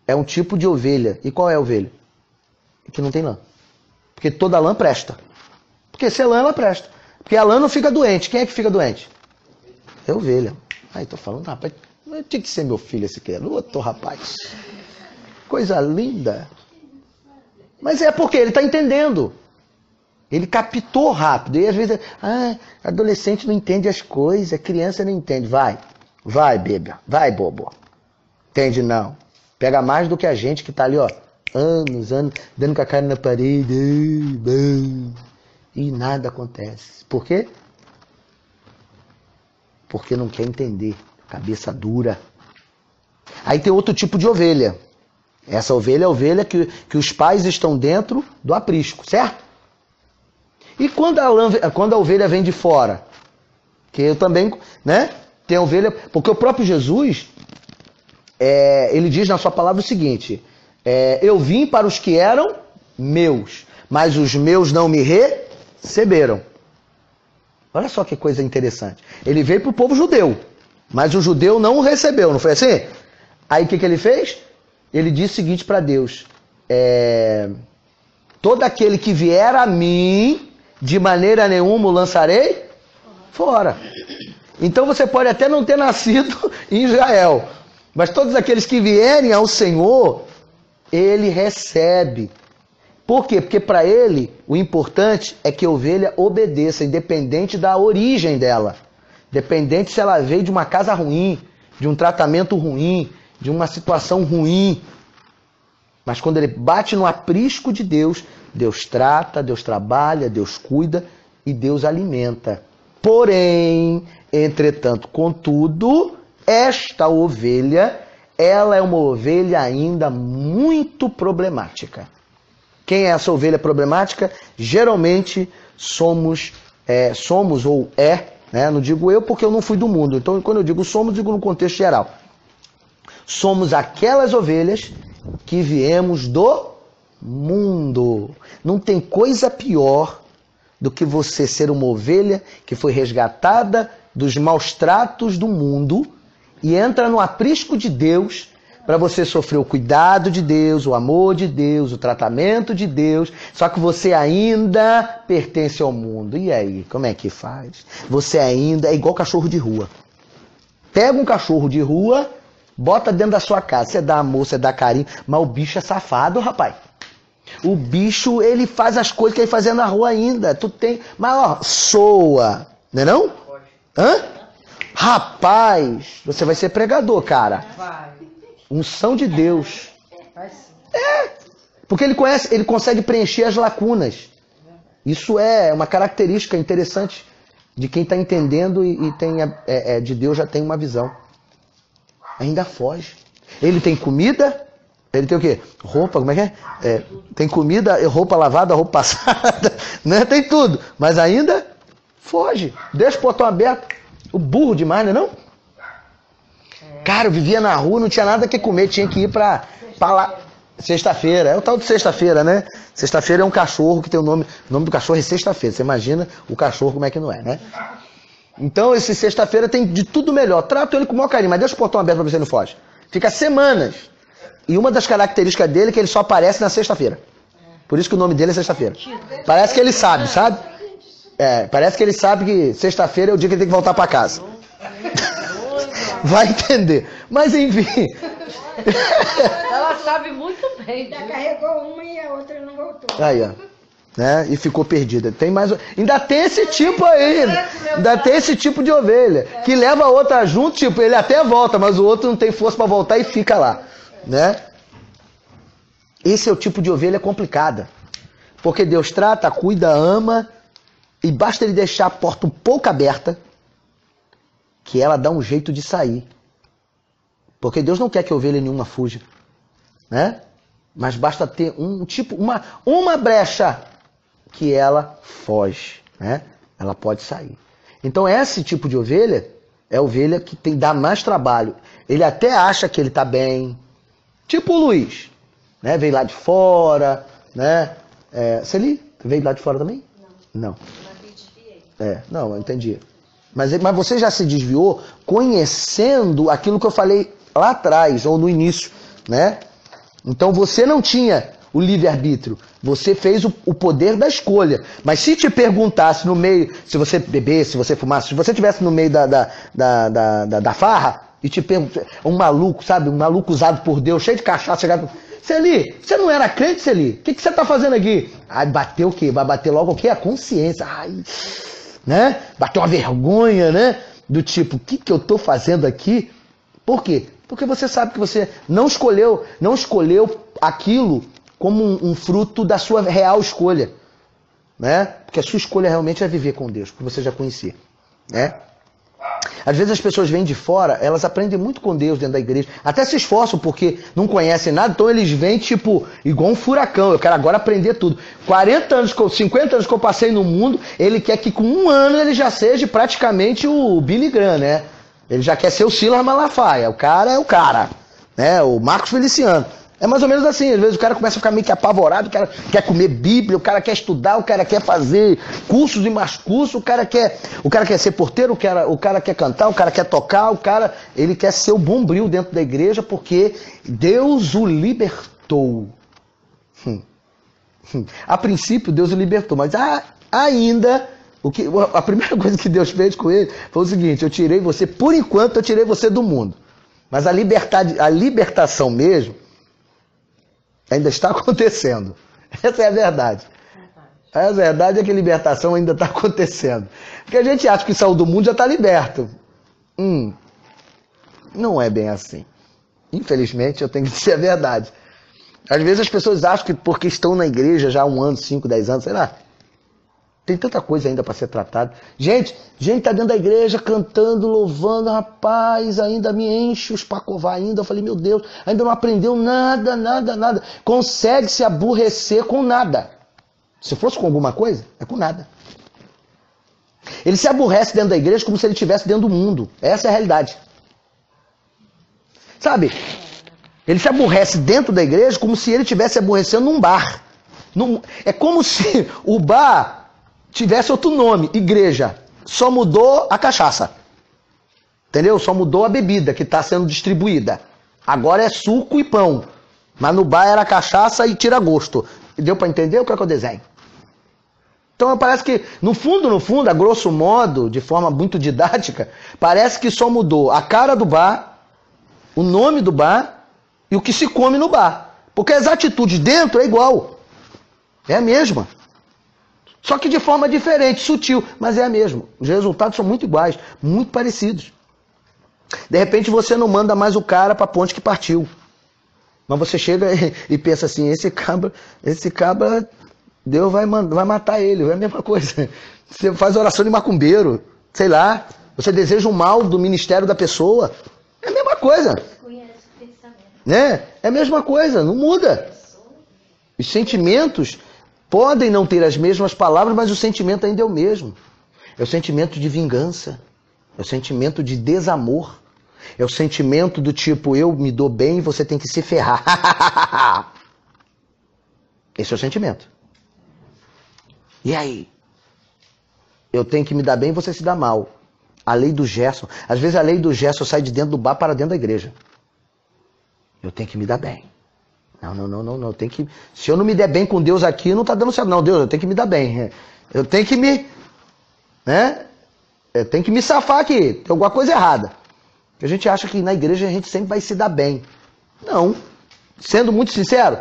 é um tipo de ovelha. E qual é a ovelha? Que não tem lã. Porque toda lã presta. Porque se é lã, ela presta. Porque a lã não fica doente. Quem é que fica doente? É ovelha. Aí tô falando, rapaz, tinha que ser meu filho esse garoto, rapaz. Coisa linda. Mas é porque ele está entendendo. Ele captou rápido. E às vezes, adolescente não entende as coisas, criança não entende. Vai, bebê, vai, bobo. Entende não. Pega mais do que a gente que está ali, ó, anos, dando com a cara na parede. E nada acontece. Por quê? Porque não quer entender. Cabeça dura. Aí tem outro tipo de ovelha. Essa ovelha é a ovelha que os pais estão dentro do aprisco, certo? E quando a ovelha vem de fora? Que eu também, né? Tem a ovelha... Porque o próprio Jesus, ele diz na sua palavra o seguinte, eu vim para os que eram meus, mas os meus não me receberam. Olha só que coisa interessante. Ele veio para o povo judeu, mas o judeu não o recebeu, não foi assim? Aí o que ele fez? Ele disse o seguinte para Deus, todo aquele que vier a mim, de maneira nenhuma o lançarei fora. Então você pode até não ter nascido em Israel, mas todos aqueles que vierem ao Senhor, ele recebe. Por quê? Porque para ele o importante é que a ovelha obedeça, independente da origem dela. Independente se ela veio de uma casa ruim, de um tratamento ruim, de uma situação ruim. Mas quando ele bate no aprisco de Deus, Deus trata, Deus trabalha, Deus cuida e Deus alimenta. Porém, entretanto, contudo, esta ovelha, ela é uma ovelha ainda muito problemática. Quem é essa ovelha problemática? Geralmente somos ou né? Não digo eu porque eu não fui do mundo. Então, quando eu digo somos, digo no contexto geral. Somos aquelas ovelhas que viemos do mundo. Não tem coisa pior do que você ser uma ovelha que foi resgatada dos maus tratos do mundo e entra no aprisco de Deus para você sofrer o cuidado de Deus, o amor de Deus, o tratamento de Deus, só que você ainda pertence ao mundo. E aí, como é que faz? Você ainda é igual cachorro de rua. Pega um cachorro de rua, bota dentro da sua casa, você dá amor, você dá carinho, mas o bicho é safado, rapaz. O bicho, ele faz as coisas que ele fazia na rua ainda. Tu tem, mas ó, soa, não é não? Hã? Rapaz, você vai ser pregador, cara. Vai. Unção de Deus. Vai sim. Porque ele consegue preencher as lacunas. Isso é uma característica interessante de quem está entendendo e tem de Deus já tem uma visão. Ainda foge. Ele tem comida, ele tem o quê? Roupa, como é que é? Tem comida, roupa lavada, roupa passada, né? Tem tudo. Mas ainda foge. Deixa o portão aberto. O burro demais, não é não? Cara, eu vivia na rua, não tinha nada que comer, tinha que ir pra lá. Sexta-feira, é o tal de sexta-feira, né? Sexta-feira é um cachorro que tem o nome do cachorro é sexta-feira. Você imagina o cachorro como é que não é, né? Então, esse sexta-feira tem de tudo melhor. Trato ele com o maior carinho, mas deixa o portão aberto pra você não foge. Fica semanas. E uma das características dele é que ele só aparece na sexta-feira. Por isso que o nome dele é sexta-feira. Parece que ele sabe, sabe? Parece que ele sabe que sexta-feira é o dia que ele tem que voltar para casa. Vai entender. Mas enfim. Ela sabe muito bem. Já carregou uma e a outra não voltou. Aí, ó. Né? E ficou perdida. Tem mais. Ainda tem esse tipo aí. Ainda tem esse tipo de ovelha. Que leva a outra junto, tipo, ele até volta, mas o outro não tem força para voltar e fica lá. Né? Esse é o tipo de ovelha complicada. Porque Deus trata, cuida, ama, e basta ele deixar a porta um pouco aberta, que ela dá um jeito de sair. Porque Deus não quer que ovelha nenhuma fuja. Né? Mas basta ter uma brecha que ela foge. Né? Ela pode sair. Então esse tipo de ovelha é a ovelha que dá mais trabalho. Ele até acha que ele está bem. Tipo o Luiz. Né? Veio lá de fora, né? Celi, veio lá de fora também? Não. Mas me desviei. Não, eu entendi. Mas você já se desviou conhecendo aquilo que eu falei lá atrás, ou no início, né? Então você não tinha o livre-arbítrio, você fez o poder da escolha. Mas se te perguntasse no meio, se você bebesse, se você fumasse, se você estivesse no meio da farra, e te perguntasse, um maluco, sabe? Um maluco usado por Deus, cheio de cachaça, chegado... Celi, você não era crente, Celi? O que você está fazendo aqui? Aí bateu o quê? Vai bater logo o quê? A consciência. Ai, né? Bateu uma vergonha, né? Do tipo, o que eu estou fazendo aqui? Por quê? Porque você sabe que você não escolheu aquilo como um fruto da sua real escolha. Né? Porque a sua escolha realmente é viver com Deus, que você já conhecia. Né? Às vezes as pessoas vêm de fora, elas aprendem muito com Deus dentro da igreja, até se esforçam porque não conhecem nada, então eles vêm tipo, igual um furacão, eu quero agora aprender tudo. 40 anos, 50 anos que eu passei no mundo, ele quer que com um ano ele já seja praticamente o Billy Graham, né? Ele já quer ser o Silas Malafaia, o cara é o cara, né? O Marcos Feliciano. É mais ou menos assim, às vezes o cara começa a ficar meio que apavorado, o cara quer comer Bíblia, o cara quer estudar, o cara quer fazer cursos e mais cursos, o cara quer ser porteiro, o cara quer cantar, o cara quer tocar, ele quer ser o bombril dentro da igreja porque Deus o libertou. A princípio Deus o libertou, mas ainda, a primeira coisa que Deus fez com ele foi o seguinte, por enquanto eu tirei você do mundo, mas a libertação mesmo, ainda está acontecendo. Essa é a verdade. A verdade é que a libertação ainda está acontecendo. Porque a gente acha que saiu do mundo já está liberto. Não é bem assim. Infelizmente, eu tenho que dizer a verdade. Às vezes as pessoas acham que porque estão na igreja já há 1 ano, 5, 10 anos, sei lá. Tem tanta coisa ainda para ser tratada. Gente está dentro da igreja cantando, louvando, rapaz, ainda me enche os pacová ainda. Eu falei, meu Deus, ainda não aprendeu nada. Consegue se aborrecer com nada. Se fosse com alguma coisa, é com nada. Ele se aborrece dentro da igreja como se ele estivesse dentro do mundo. Essa é a realidade. Sabe? Ele se aborrece dentro da igreja como se ele estivesse aborrecendo num bar. É como se o bar tivesse outro nome, igreja, só mudou a cachaça, entendeu? Só mudou a bebida que está sendo distribuída, agora é suco e pão, mas no bar era cachaça e tira-gosto. Deu para entender o que é o desenho? Então parece que, no fundo, a grosso modo, de forma muito didática, parece que só mudou a cara do bar, o nome do bar e o que se come no bar, porque as atitudes dentro é igual, é a mesma. Só que de forma diferente, sutil, mas é a mesma. Os resultados são muito iguais, muito parecidos. De repente você não manda mais o cara para a ponte que partiu. Mas você chega e pensa assim, esse cabra, Deus vai matar ele, é a mesma coisa. Você faz oração de macumbeiro, sei lá, você deseja o mal do ministério da pessoa, é a mesma coisa. Conhece o pensamento. Né? É a mesma coisa, não muda. Os sentimentos podem não ter as mesmas palavras, mas o sentimento ainda é o mesmo. É o sentimento de vingança. É o sentimento de desamor. É o sentimento do tipo, eu me dou bem e você tem que se ferrar. Esse é o sentimento. E aí? Eu tenho que me dar bem e você se dá mal. A lei do Gerson. Às vezes a lei do Gerson sai de dentro do bar para dentro da igreja. Eu tenho que me dar bem. Não. Tem que, se eu não me der bem com Deus aqui, não está dando certo. Não, Deus, eu tenho que me dar bem. Eu tenho que me... né? Eu tenho que me safar aqui. Tem alguma coisa errada. A gente acha que na igreja a gente sempre vai se dar bem. Não. Sendo muito sincero,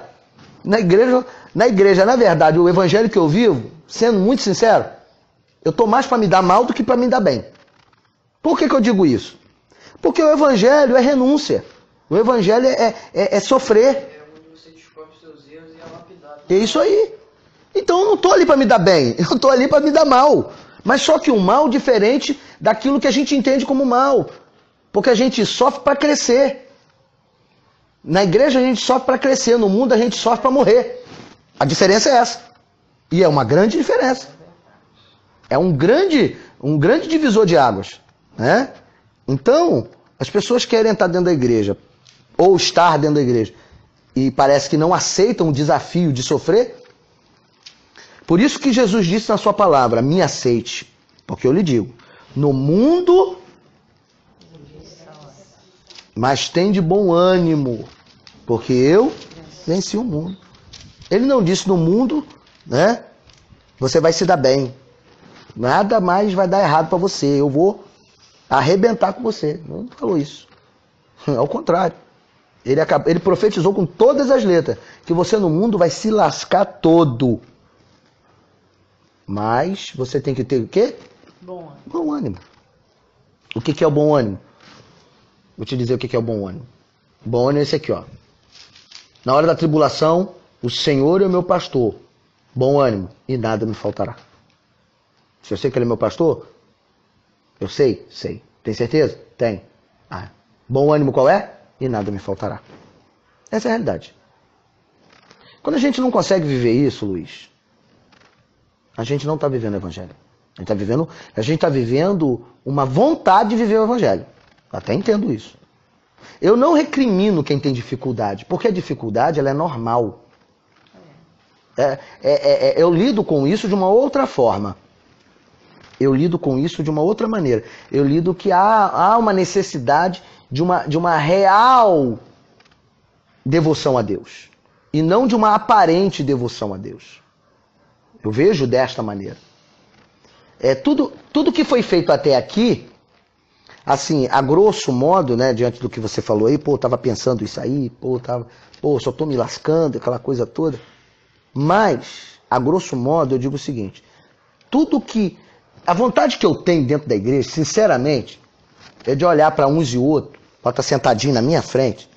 na igreja, na verdade, o evangelho que eu vivo, sendo muito sincero, eu estou mais para me dar mal do que para me dar bem. Por que eu digo isso? Porque o evangelho é renúncia. O evangelho é sofrer. É onde você descobre os seus erros e é lapidado. É isso aí. Então eu não estou ali para me dar bem, eu estou ali para me dar mal. Mas só que um mal diferente daquilo que a gente entende como mal. Porque a gente sofre para crescer. Na igreja a gente sofre para crescer, no mundo a gente sofre para morrer. A diferença é essa. E é uma grande diferença. É um grande divisor de águas. Né? Então, as pessoas querem estar dentro da igreja, ou estar dentro da igreja, e parece que não aceitam o desafio de sofrer. Por isso que Jesus disse na sua palavra, me aceite. Porque eu lhe digo, no mundo, mas tem de bom ânimo, porque eu venci o mundo. Ele não disse no mundo, né? Você vai se dar bem. Nada mais vai dar errado para você. Eu vou arrebentar com você. Não falou isso. Ao contrário. Ele profetizou com todas as letras que você no mundo vai se lascar todo. Mas você tem que ter o quê? Bom ânimo. Bom ânimo. O que é o bom ânimo? Vou te dizer o que é o bom ânimo. O bom ânimo é esse aqui, ó. Na hora da tribulação, o Senhor é o meu pastor. Bom ânimo, e nada me faltará. Se eu sei que Ele é meu pastor, eu sei. Tem certeza? Tem. Bom ânimo qual é? E nada me faltará. Essa é a realidade. Quando a gente não consegue viver isso, Luiz, a gente não está vivendo o Evangelho. A gente está vivendo uma vontade de viver o Evangelho. Até entendo isso. Eu não recrimino quem tem dificuldade, porque a dificuldade ela é normal. Eu lido com isso de uma outra forma. Eu lido com isso de uma outra maneira. Eu lido que há uma necessidade de uma real devoção a Deus. E não de uma aparente devoção a Deus. Eu vejo desta maneira. Tudo que foi feito até aqui, assim, a grosso modo, né, diante do que você falou aí, eu tava pensando isso aí, só tô me lascando, aquela coisa toda. Mas, a grosso modo, eu digo o seguinte, a vontade que eu tenho dentro da igreja, sinceramente, é de olhar para uns e outros, para estar sentadinho na minha frente,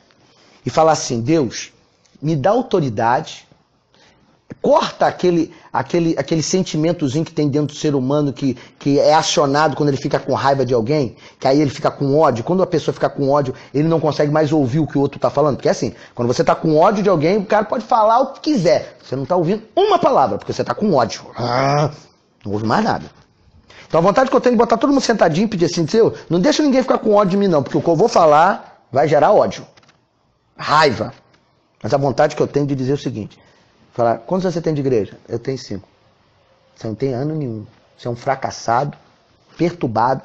e falar assim, Deus, me dá autoridade, corta aquele sentimentozinho que tem dentro do ser humano que é acionado quando ele fica com raiva de alguém, que aí ele fica com ódio. Quando a pessoa fica com ódio, ele não consegue mais ouvir o que o outro está falando. Porque assim, quando você está com ódio de alguém, o cara pode falar o que quiser. Você não está ouvindo uma palavra, porque você está com ódio. Não ouve mais nada. Então a vontade que eu tenho de botar todo mundo sentadinho e pedir assim, não deixa ninguém ficar com ódio de mim não, porque o que eu vou falar vai gerar ódio. Raiva. Mas a vontade que eu tenho de dizer o seguinte, falar, quantos você tem de igreja? Eu tenho 5. Você não tem ano nenhum. Você é um fracassado, perturbado,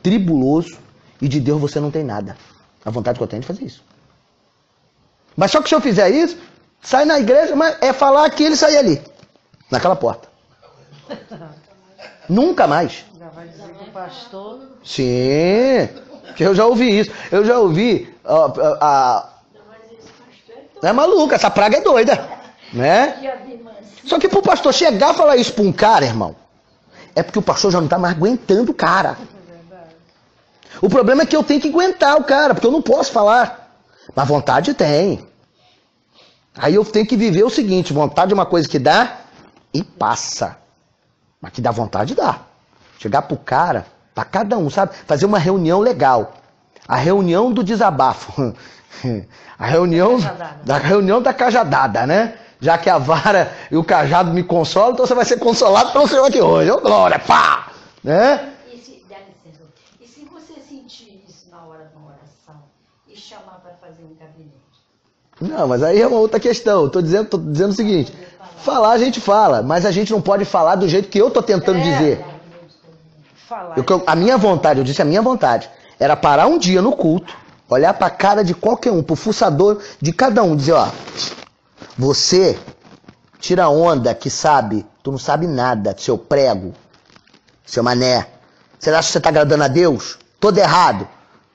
tribuloso, e de Deus você não tem nada. A vontade que eu tenho de fazer isso. Mas só que se eu fizer isso, sai na igreja, mas é falar aqui e sair ali, naquela porta. Nunca mais. Já vai dizer que o pastor... Sim, que eu já ouvi isso. Eu já ouvi... É maluca, essa praga é doida. Né? Só que pro pastor chegar e falar isso pra um cara, irmão, é porque o pastor já não tá mais aguentando o cara. O problema é que eu tenho que aguentar o cara, porque eu não posso falar. Mas vontade tem. Aí eu tenho que viver o seguinte, vontade é uma coisa que dá e passa. Mas que dá vontade, dá. Chegar pro cara, pra cada um, sabe? Fazer uma reunião legal. A reunião do desabafo. A reunião da cajadada, né? Já que a vara e o cajado me consolam, então você vai ser consolado pelo Senhor aqui hoje. Ô, glória, pá! Né? E se você sentir isso na hora de uma oração e chamar para fazer um gabinete? Não, mas aí é uma outra questão. Tô dizendo o seguinte, falar a gente fala, mas a gente não pode falar do jeito que eu tô tentando dizer. A minha vontade, eu disse a minha vontade, era parar um dia no culto, olhar pra cara de qualquer um, pro fuçador de cada um, dizer, ó, Você tira onda que sabe, tu não sabe nada, seu prego, seu mané. Você acha que você está agradando a Deus? Todo errado.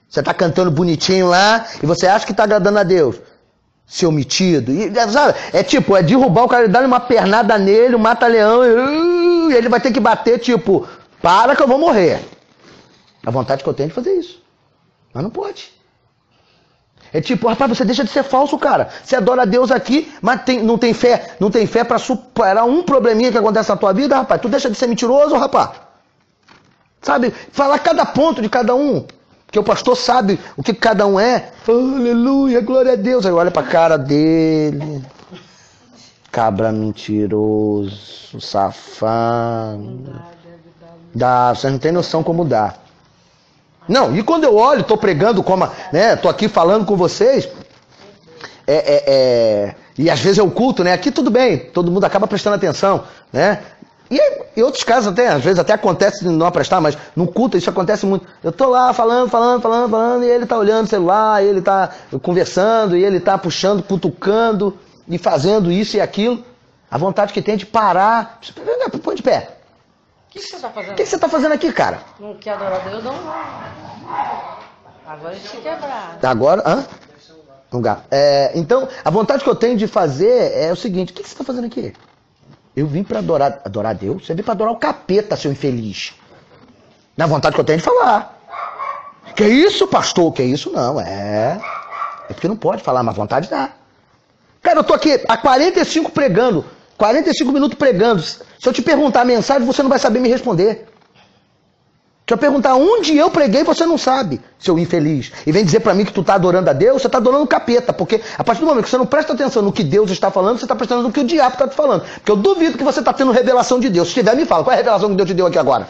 Você está cantando bonitinho lá e você acha que está agradando a Deus. Seu metido. E, sabe, é derrubar o cara e dar uma pernada nele, um mata-leão, e ele vai ter que bater, tipo, para que eu vou morrer. A vontade que eu tenho é de fazer isso. Mas não pode. É tipo, rapaz, você deixa de ser falso, cara. Você adora a Deus aqui, mas não tem fé para superar um probleminha que acontece na tua vida, rapaz. Tu deixa de ser mentiroso, rapaz. Sabe? Falar cada ponto de cada um. Porque o pastor sabe o que cada um é. Aleluia, glória a Deus. Aí olha pra cara dele. Cabra mentiroso, safado. Dá, vocês não têm noção como dá. Não, e quando eu olho, tô pregando, tô aqui falando com vocês, e às vezes é o culto, né? Aqui tudo bem, todo mundo acaba prestando atenção, né? E em outros casos até, às vezes até acontece de não prestar, mas no culto isso acontece muito. Eu tô lá falando, e ele tá olhando o celular, e ele tá conversando, e ele tá puxando, cutucando, e fazendo isso e aquilo. A vontade que tem é de parar. Põe de pé. O que você está fazendo? O que você tá fazendo aqui, cara? Não quer adorar Deus, não. Agora eles se quebraram. Agora, lugar. Então, a vontade que eu tenho de fazer é o seguinte: o que você está fazendo aqui? Eu vim para adorar a Deus? Você veio para adorar o capeta, seu infeliz. Na vontade que eu tenho de falar. Que isso, pastor? Que isso? Não, é porque não pode falar, mas vontade dá. Cara, eu tô aqui há 45 minutos pregando. Se eu te perguntar a mensagem, você não vai saber me responder. Se eu perguntar onde eu preguei, você não sabe, seu infeliz. E vem dizer pra mim que tu tá adorando a Deus, você tá adorando o capeta. Porque a partir do momento que você não presta atenção no que Deus está falando, você tá prestando no que o diabo está te falando. Porque eu duvido que você tá tendo revelação de Deus. Se tiver, me fala, qual é a revelação que Deus te deu aqui agora?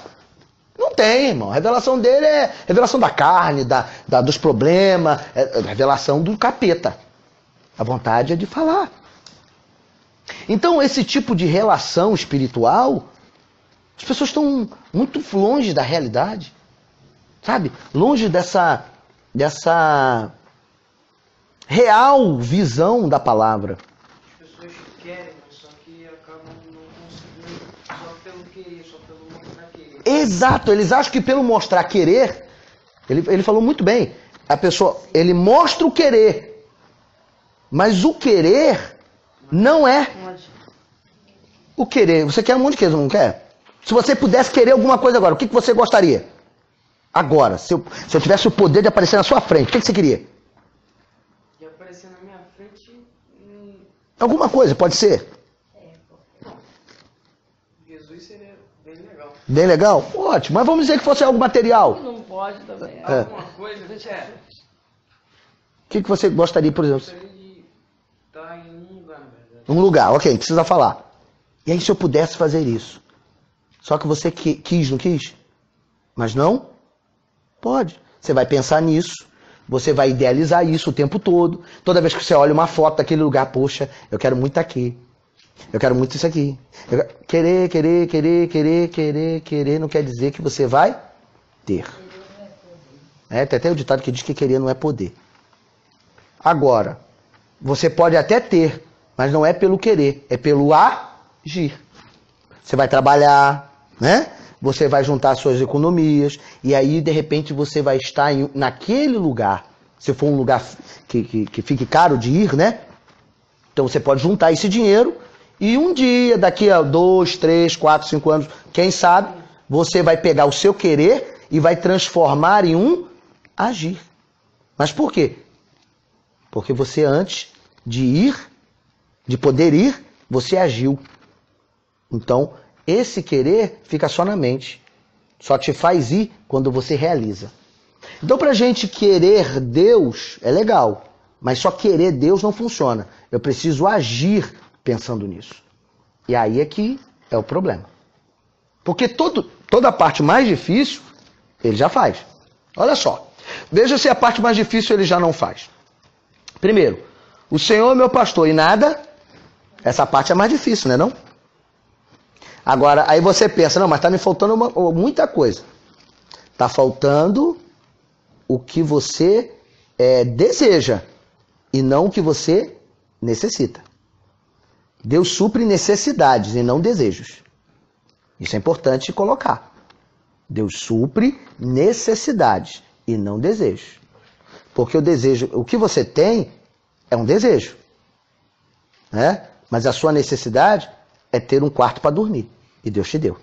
Não tem, irmão. A revelação dele é revelação da carne, dos problemas, é revelação do capeta. A vontade é de falar. Então, esse tipo de relação espiritual, as pessoas estão muito longe da realidade, sabe? Longe dessa real visão da palavra. As pessoas querem, só que acabam não conseguindo só pelo querer, só pelo mostrar querer. Exato, eles acham que pelo mostrar querer, ele falou muito bem, ele mostra o querer, mas o querer não é o querer. Você quer um monte de coisa, não quer? Se você pudesse querer alguma coisa agora, o que você gostaria? Agora, se eu tivesse o poder de aparecer na sua frente, o que você queria? De aparecer na minha frente... Alguma coisa, pode ser. Jesus seria bem legal. Bem legal? Ótimo, mas vamos dizer que fosse algo material. Não pode também. Alguma coisa, O que você gostaria, por exemplo? gostaria de estar em um lugar, na verdade. Um lugar, ok, precisa falar. E aí se eu pudesse fazer isso? Só que você quis, não quis? Mas não? Pode. Você vai pensar nisso. Você vai idealizar isso o tempo todo. Toda vez que você olha uma foto daquele lugar, poxa, eu quero muito aqui. Eu quero muito isso aqui. Querer não quer dizer que você vai ter. Tem até o ditado que diz que querer não é poder. Agora, você pode até ter, mas não é pelo querer, é pelo agir. Você vai trabalhar, né? Você vai juntar suas economias e aí, de repente, você vai estar naquele lugar. Se for um lugar que fique caro de ir, né? Então, você pode juntar esse dinheiro e um dia, daqui a 2, 3, 4, 5 anos, quem sabe, você vai pegar o seu querer e vai transformar em um agir. Mas por quê? Porque você, antes de poder ir, você agiu. Então, esse querer fica só na mente. Só te faz ir quando você realiza. Então, pra gente querer Deus é legal, mas só querer Deus não funciona. Eu preciso agir pensando nisso. E aí é que é o problema. Porque toda a parte mais difícil, ele já faz. Olha só. Veja se a parte mais difícil ele já não faz. Primeiro, o Senhor é meu pastor e nada, essa parte é mais difícil, né não? Agora, aí você pensa, não, mas está me faltando muita coisa. Está faltando o que você deseja e não o que você necessita. Deus supre necessidades e não desejos. Isso é importante colocar. Deus supre necessidades e não desejos. Porque o desejo, o que você tem é um desejo, né? Mas a sua necessidade é ter um quarto para dormir. E Deus te deu.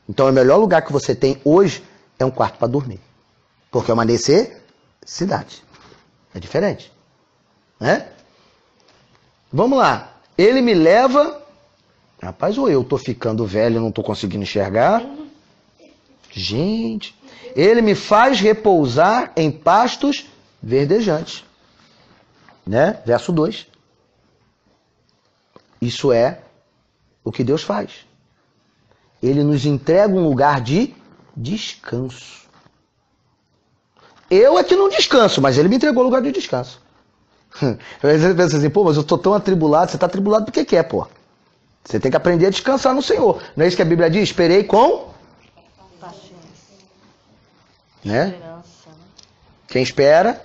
Então o melhor lugar que você tem hoje é um quarto para dormir. Porque é uma necessidade. É diferente, né? Vamos lá. Ele me leva... Rapaz, ou eu tô ficando velho e não tô conseguindo enxergar? Gente, ele me faz repousar em pastos verdejantes. Né? Verso 2. Isso é o que Deus faz. Ele nos entrega um lugar de descanso. Eu é que não descanso, mas ele me entregou um lugar de descanso. Você pensa assim, pô, mas eu tô tão atribulado. Você tá atribulado porque quer, pô. Você tem que aprender a descansar no Senhor. Não é isso que a Bíblia diz? Esperei com... Paciência. Né? Esperança, né? Quem espera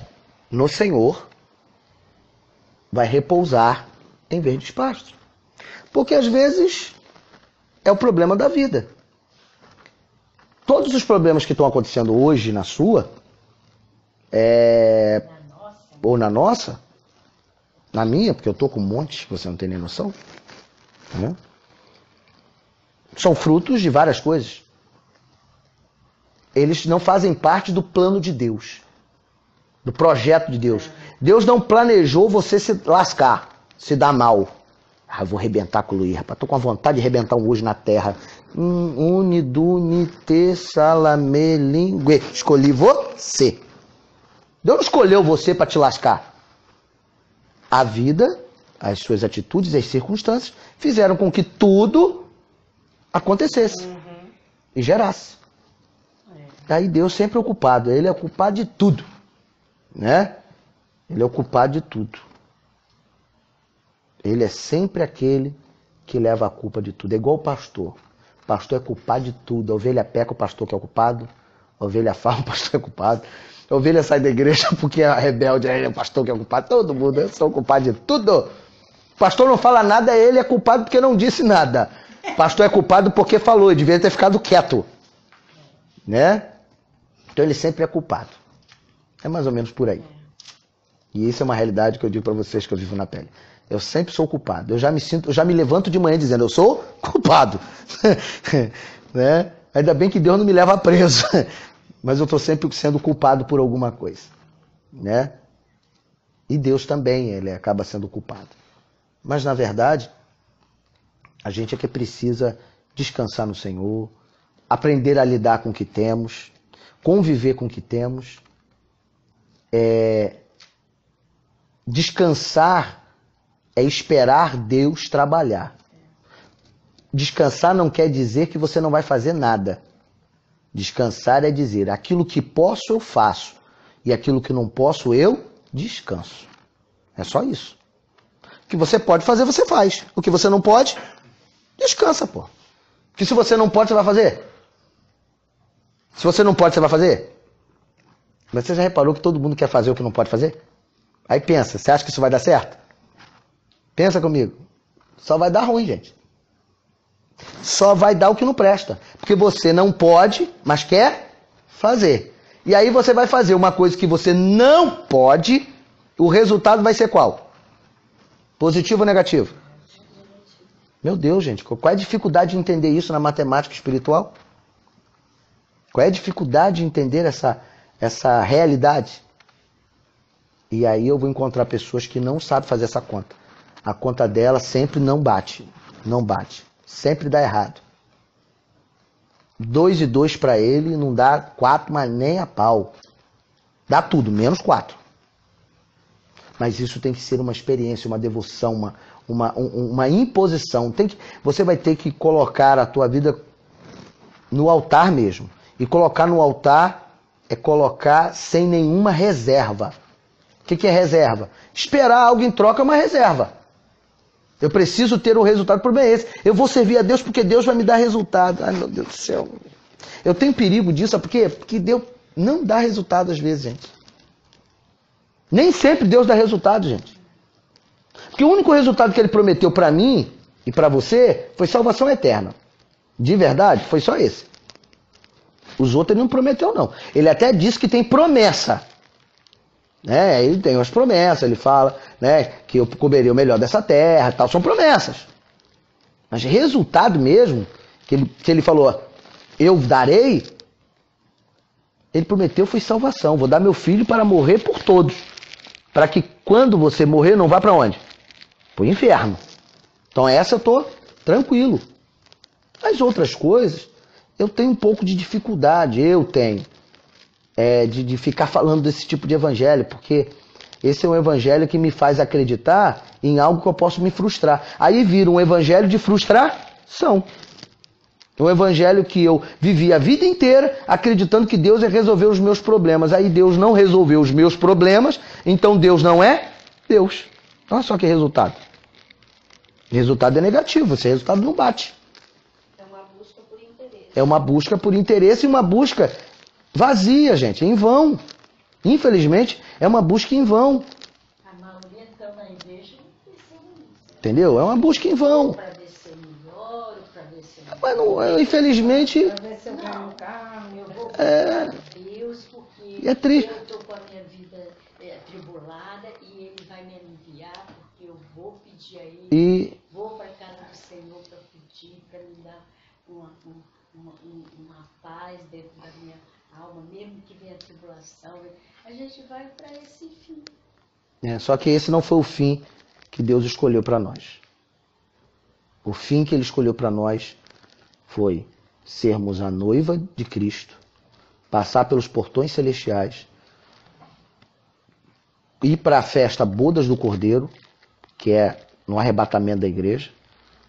no Senhor vai repousar em verdes pastos. Porque às vezes é o problema da vida. Todos os problemas que estão acontecendo hoje na sua, ou na nossa, na minha, porque eu estou com um monte, você não tem nem noção, né? São frutos de várias coisas. Eles não fazem parte do plano de Deus, do projeto de Deus. Deus não planejou você se lascar, se dar mal. Eu vou arrebentar com o Luiz, rapaz. Tô com a vontade de arrebentar um hoje na terra. Unidunite salamelingue. Escolhi você. Deus não escolheu você para te lascar. A vida, as suas atitudes, as circunstâncias fizeram com que tudo acontecesse e gerasse. Aí Deus sempre é o culpado. Ele é o culpado de tudo, né? Ele é o culpado de tudo. Ele é sempre aquele que leva a culpa de tudo. É igual o pastor. O pastor é culpado de tudo. A ovelha peca, o pastor que é o culpado. A ovelha fala, o pastor é culpado. A ovelha sai da igreja porque é rebelde, é o pastor que é o culpado. Todo mundo, eu sou culpado de tudo. O pastor não fala nada, ele é culpado porque não disse nada. O pastor é culpado porque falou, ele devia ter ficado quieto. Né? Então ele sempre é culpado. É mais ou menos por aí. E isso é uma realidade que eu digo para vocês que eu vivo na pele. Eu sempre sou culpado. Eu já me levanto de manhã dizendo, eu sou culpado. Né? Ainda bem que Deus não me leva preso. Mas eu estou sempre sendo culpado por alguma coisa. Né? E Deus também, ele acaba sendo culpado. Mas na verdade, a gente é que precisa descansar no Senhor, aprender a lidar com o que temos, conviver com o que temos, descansar é esperar Deus trabalhar. Descansar não quer dizer que você não vai fazer nada. Descansar é dizer, aquilo que posso eu faço, e aquilo que não posso eu descanso. É só isso. O que você pode fazer, você faz. O que você não pode, descansa, pô. Porque se você não pode, você vai fazer? Se você não pode, você vai fazer? Mas você já reparou que todo mundo quer fazer o que não pode fazer? Aí pensa, você acha que isso vai dar certo? Pensa comigo. Só vai dar ruim, gente. Só vai dar o que não presta. Porque você não pode, mas quer fazer. E aí você vai fazer uma coisa que você não pode, o resultado vai ser qual? Positivo ou negativo? Meu Deus, gente. Qual é a dificuldade de entender isso na matemática espiritual? Qual é a dificuldade de entender essa realidade? E aí eu vou encontrar pessoas que não sabem fazer essa conta. A conta dela sempre não bate. Não bate. Sempre dá errado. 2 e 2 para ele não dá 4, mas nem a pau. Dá tudo, menos 4. Mas isso tem que ser uma experiência, uma devoção, uma imposição. Você vai ter que colocar a tua vida no altar mesmo. E colocar no altar é colocar sem nenhuma reserva. O que é reserva? Esperar algo em troca é uma reserva. Eu preciso ter um resultado. O problema é esse. Eu vou servir a Deus porque Deus vai me dar resultado. Ai, meu Deus do céu. Eu tenho perigo disso, sabe por quê? Porque Deus não dá resultado às vezes, gente. Nem sempre Deus dá resultado, gente. Porque Porque o único resultado que ele prometeu para mim e para você foi salvação eterna. De verdade, foi só esse. Os outros ele não prometeu, não. Ele até disse que tem promessa. Né? Ele tem umas promessas, ele fala, né, que eu comerei o melhor dessa terra, tal. São promessas. Mas resultado mesmo, que ele falou, eu darei, ele prometeu foi salvação. Vou dar meu filho para morrer por todos. Para que quando você morrer, não vá para onde? Para o inferno. Então essa eu estou tranquilo. As outras coisas, eu tenho um pouco de dificuldade, de ficar falando desse tipo de evangelho, porque esse é um evangelho que me faz acreditar em algo que eu posso me frustrar. Aí vira um evangelho de frustração. Um evangelho que eu vivi a vida inteira acreditando que Deus ia resolver os meus problemas. Aí Deus não resolveu os meus problemas, então Deus não é Deus. Olha só que resultado. O resultado é negativo, esse resultado não bate. É uma busca por interesse. É uma busca por interesse e uma busca vazia, gente, em vão. Infelizmente, é uma busca em vão. A maioria então na igreja não precisa disso. Entendeu? É uma busca em vão. Para ver se eu melhoro, para ver se eu... Mas não, infelizmente, Pra ver se eu ganho um carro. Eu vou buscar a Deus porque é triste. eu estou com a minha vida tribulada e Ele vai me aliviar porque eu vou pedir a Ele, E vou para a casa do Senhor para pedir, para me dar uma paz dentro da minha alma, mesmo que venha a tribulação. A gente vai para esse fim. só que esse não foi o fim que Deus escolheu para nós. O fim que Ele escolheu para nós foi sermos a noiva de Cristo, passar pelos portões celestiais, ir para a festa Bodas do Cordeiro, que é no arrebatamento da igreja,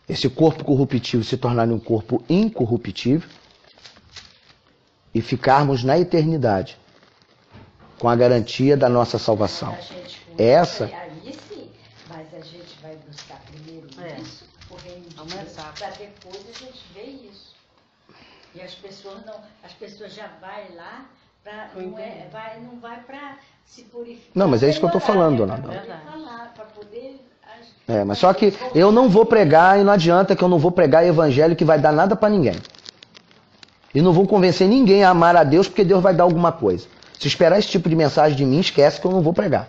esse corpo corruptível se tornar um corpo incorruptível e ficarmos na eternidade com a garantia da nossa salvação. A gente Essa aí sim, mas a gente vai buscar primeiro isso, o reino de Deus, para depois a gente ver isso. E as pessoas já vai lá para não vai para se purificar. Não, mas é isso que eu estou falando, dona Para Dona. poder falar, para poder Mas só que eu não vou pregar, e não adianta que eu não vou pregar evangelho que vai dar nada para ninguém. E não vou convencer ninguém a amar a Deus porque Deus vai dar alguma coisa. Se esperar esse tipo de mensagem de mim, esquece que eu não vou pregar.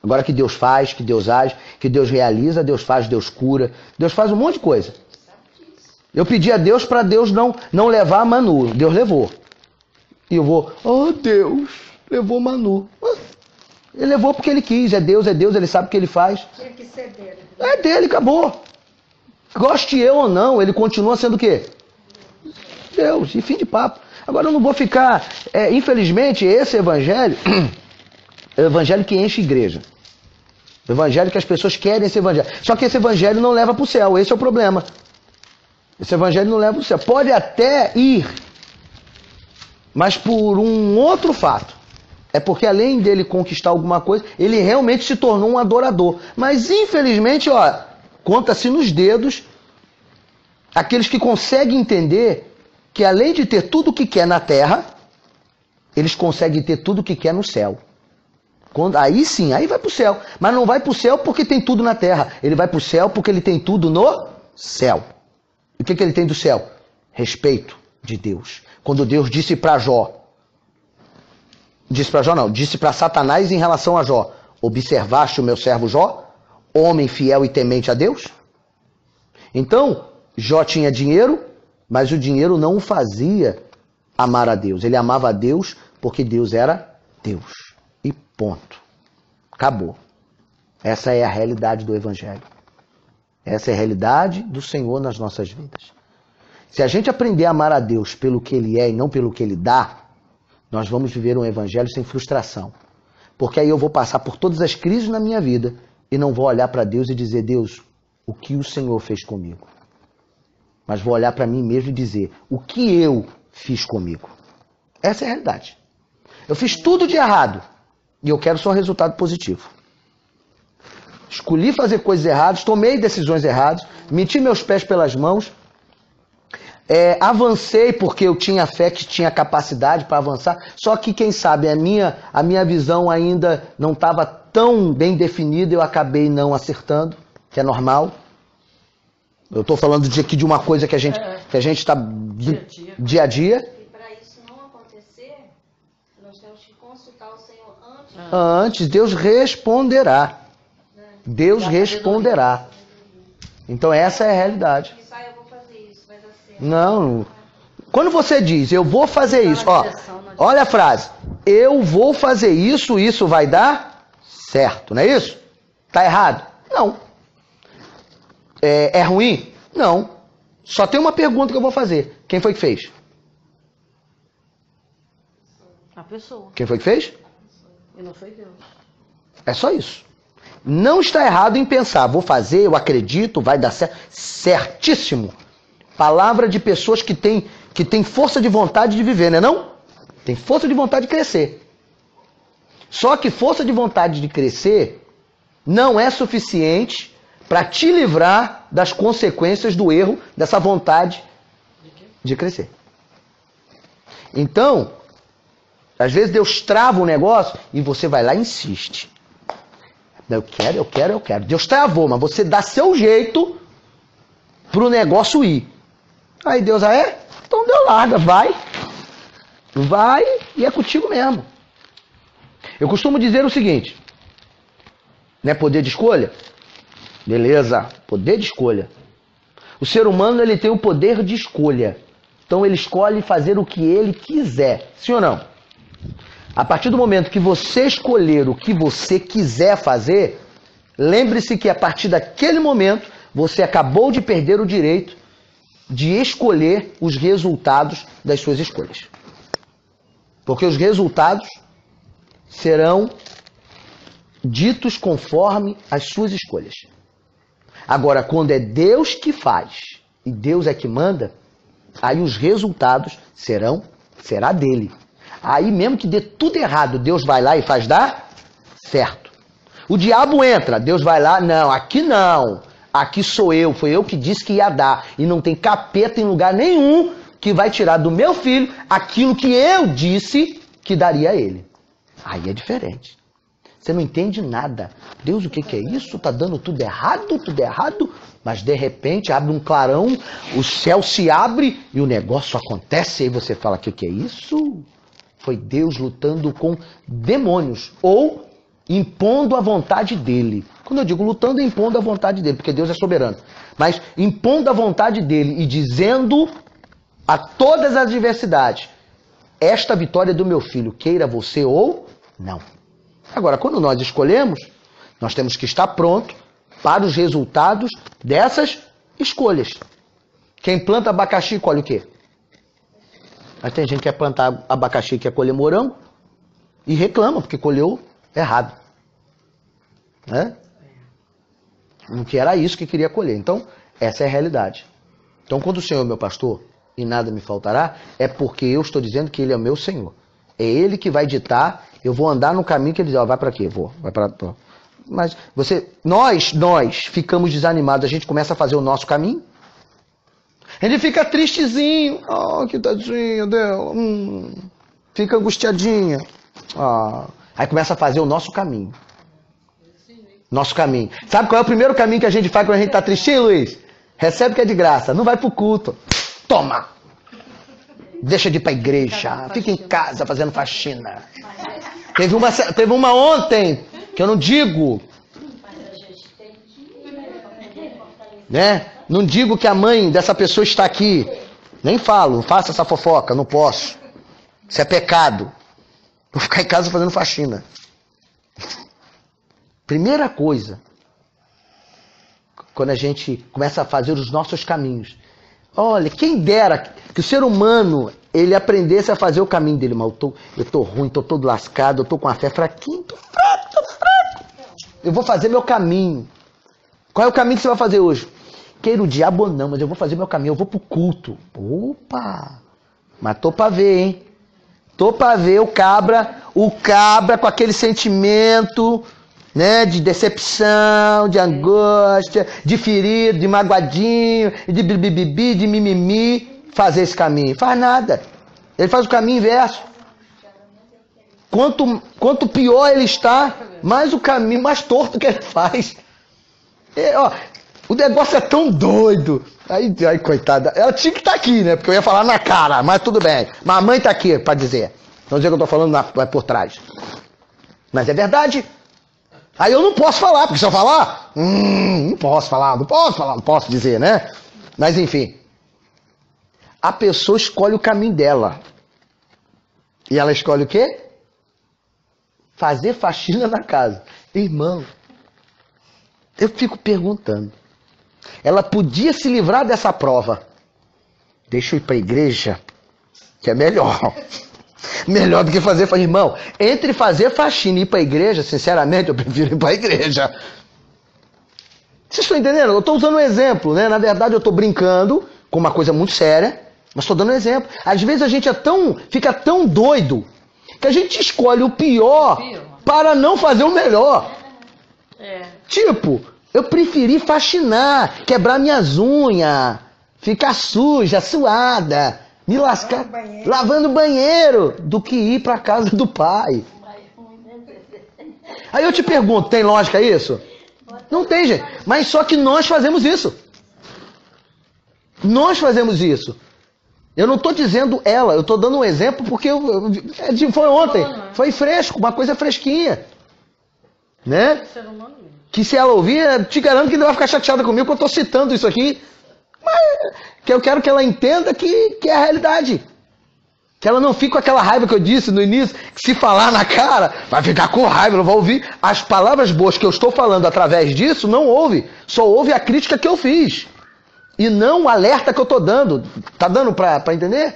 Agora que Deus faz, que Deus age, que Deus realiza, Deus faz, Deus cura, Deus faz um monte de coisa. Eu pedi a Deus para Deus não levar a Manu, Deus levou. E eu vou, oh Deus, levou Manu. Ele levou porque ele quis, é Deus, ele sabe o que ele faz. Tinha que ser dele. É dele, acabou. Goste eu ou não, ele continua sendo o quê? Deus, e fim de papo. Agora eu não vou ficar... infelizmente, esse evangelho é o evangelho que enche igreja. O evangelho que as pessoas querem esse evangelho. Só que esse evangelho não leva para o céu, esse é o problema. Esse evangelho não leva para o céu. Pode até ir, mas por um outro fato. É porque além dele conquistar alguma coisa, ele realmente se tornou um adorador. Mas infelizmente, conta-se nos dedos aqueles que conseguem entender que além de ter tudo o que quer na terra, eles conseguem ter tudo o que quer no céu. Aí sim, aí vai para o céu. Mas não vai para o céu porque tem tudo na terra. Ele vai para o céu porque ele tem tudo no céu. E o que ele tem do céu? Respeito de Deus. Quando Deus disse para Jó, disse para Satanás em relação a Jó, observaste o meu servo Jó, homem fiel e temente a Deus? Então, Jó tinha dinheiro, mas o dinheiro não o fazia amar a Deus. Ele amava a Deus porque Deus era Deus. E ponto. Acabou. Essa é a realidade do Evangelho. Essa é a realidade do Senhor nas nossas vidas. Se a gente aprender a amar a Deus pelo que Ele é e não pelo que Ele dá, nós vamos viver um evangelho sem frustração. Porque aí eu vou passar por todas as crises na minha vida e não vou olhar para Deus e dizer, Deus, o que o Senhor fez comigo? Mas vou olhar para mim mesmo e dizer, o que eu fiz comigo? Essa é a realidade. Eu fiz tudo de errado e eu quero só um resultado positivo. Escolhi fazer coisas erradas, tomei decisões erradas, meti meus pés pelas mãos, avancei porque eu tinha fé que tinha capacidade para avançar, só que quem sabe a minha visão ainda não estava tão bem definida, eu acabei não acertando. que é normal. Eu estou falando aqui de uma coisa que a gente está dia a dia. E para isso não acontecer, nós temos que consultar o Senhor antes. Antes, Deus responderá. Deus responderá. Então essa é a realidade. Eu vou fazer isso, vai dar certo. Não. Quando você diz, eu vou fazer isso, ó, olha a frase. Eu vou fazer isso, isso vai dar certo, não é isso? Tá errado? Não. É ruim? Não. Só tem uma pergunta que eu vou fazer. Quem foi que fez? A pessoa. Quem foi que fez? E não foi Deus. É só isso. Não está errado em pensar, vou fazer, eu acredito, vai dar certo. Certíssimo. Palavra de pessoas que têm força de vontade de viver, não é não? Tem força de vontade de crescer. Só que força de vontade de crescer não é suficiente para te livrar das consequências do erro dessa vontade de crescer. Então, às vezes Deus trava um negócio e você vai lá e insiste. Eu quero. Deus travou, mas você dá seu jeito pro negócio ir. Aí Deus, então Deus larga, vai e é contigo mesmo. Eu costumo dizer o seguinte, né, poder de escolha? Beleza, poder de escolha. O ser humano, ele tem o poder de escolha. Então ele escolhe fazer o que ele quiser. Sim ou não? A partir do momento que você escolher o que você quiser fazer, lembre-se que a partir daquele momento você acabou de perder o direito de escolher os resultados das suas escolhas. Porque os resultados serão ditos conforme as suas escolhas. Agora, quando é Deus que faz e Deus é que manda, aí os resultados será dele. Aí mesmo que dê tudo errado, Deus vai lá e faz dar certo. O diabo entra, Deus vai lá, não, aqui sou eu, foi eu que disse que ia dar. E não tem capeta em lugar nenhum que vai tirar do meu filho aquilo que eu disse que daria a ele. Aí é diferente. Você não entende nada. Deus, o que é isso? Tá dando tudo errado. Mas de repente abre um clarão, o céu se abre e o negócio acontece. E aí você fala, o que é isso? Foi Deus lutando com demônios ou impondo a vontade dele. Quando eu digo lutando, é impondo a vontade dele, porque Deus é soberano. Mas impondo a vontade dele e dizendo a todas as adversidades, esta vitória é do meu filho, queira você ou não. Agora, quando nós escolhemos, nós temos que estar pronto para os resultados dessas escolhas. Quem planta abacaxi colhe o quê? Mas tem gente que quer plantar abacaxi, quer colher morango e reclama porque colheu errado. Né? Não que era isso que queria colher. Então, essa é a realidade. Então, quando o Senhor é meu pastor e nada me faltará, é porque eu estou dizendo que Ele é o meu Senhor. É Ele que vai ditar, eu vou andar no caminho que Ele diz, vai para quê? Vai para... Mas nós ficamos desanimados, a gente começa a fazer o nosso caminho, a gente fica tristezinho, que tadinha dela, fica angustiadinha, aí começa a fazer o nosso caminho. Sabe qual é o primeiro caminho que a gente faz quando a gente está tristinho, Luiz? Recebe que é de graça, não vai pro culto, toma! Deixa de ir pra igreja, fica em casa fazendo faxina. Teve uma ontem, que eu não digo, né? Não digo que a mãe dessa pessoa está aqui. Nem falo, não faço essa fofoca, não posso. Isso é pecado. Vou ficar em casa fazendo faxina. Primeira coisa, quando a gente começa a fazer os nossos caminhos. Olha, quem dera que o ser humano, ele aprendesse a fazer o caminho dele. Mas eu tô ruim, tô todo lascado, eu tô com a fé fraquinho, tô fraco. Eu vou fazer meu caminho. Qual é o caminho que você vai fazer hoje? Queira o diabo ou não, mas eu vou fazer meu caminho, eu vou pro culto. Opa! Mas tô pra ver, hein? Tô pra ver o cabra com aquele sentimento, né, de decepção, de angústia, de ferido, de magoadinho, de bibibi, de mimimi, fazer esse caminho. Faz nada. Ele faz o caminho inverso. Quanto pior ele está, mais o caminho, mais torto que ele faz. Ó, o negócio é tão doido. Aí, coitada, ela tinha que estar aqui, né? Porque eu ia falar na cara, mas tudo bem. Mas a mãe tá aqui pra dizer. Não dizer que eu tô falando por trás. Mas é verdade. Aí eu não posso falar, porque se eu falar, não posso dizer, né? Mas enfim. A pessoa escolhe o caminho dela. E ela escolhe o quê? Fazer faxina na casa. Irmão, eu fico perguntando. Ela podia se livrar dessa prova. Deixa eu ir para a igreja, que é melhor. Melhor do que fazer faxina. Irmão, entre fazer faxina e ir para a igreja, sinceramente, eu prefiro ir para a igreja. Vocês estão entendendo? Eu estou usando um exemplo, né? Na verdade, eu estou brincando com uma coisa muito séria, mas estou dando um exemplo. Às vezes a gente fica tão doido que a gente escolhe o pior para não fazer o melhor. Tipo, eu preferi faxinar, quebrar minhas unhas, ficar suja, suada, me lascar, lavando banheiro, do que ir para casa do pai. Aí eu te pergunto, tem lógica isso? Não tem, gente. Mas só que nós fazemos isso. Nós fazemos isso. Eu não estou dizendo ela, eu estou dando um exemplo porque foi ontem. Foi fresco, uma coisa fresquinha. Né? Que se ela ouvir, te garanto que não vai ficar chateada comigo que eu estou citando isso aqui. Mas que eu quero que ela entenda que é a realidade. Que ela não fique com aquela raiva que eu disse no início, que se falar na cara, vai ficar com raiva, não vai ouvir. As palavras boas que eu estou falando através disso, não ouve. Só ouve a crítica que eu fiz. E não o alerta que eu estou dando. Tá dando para entender?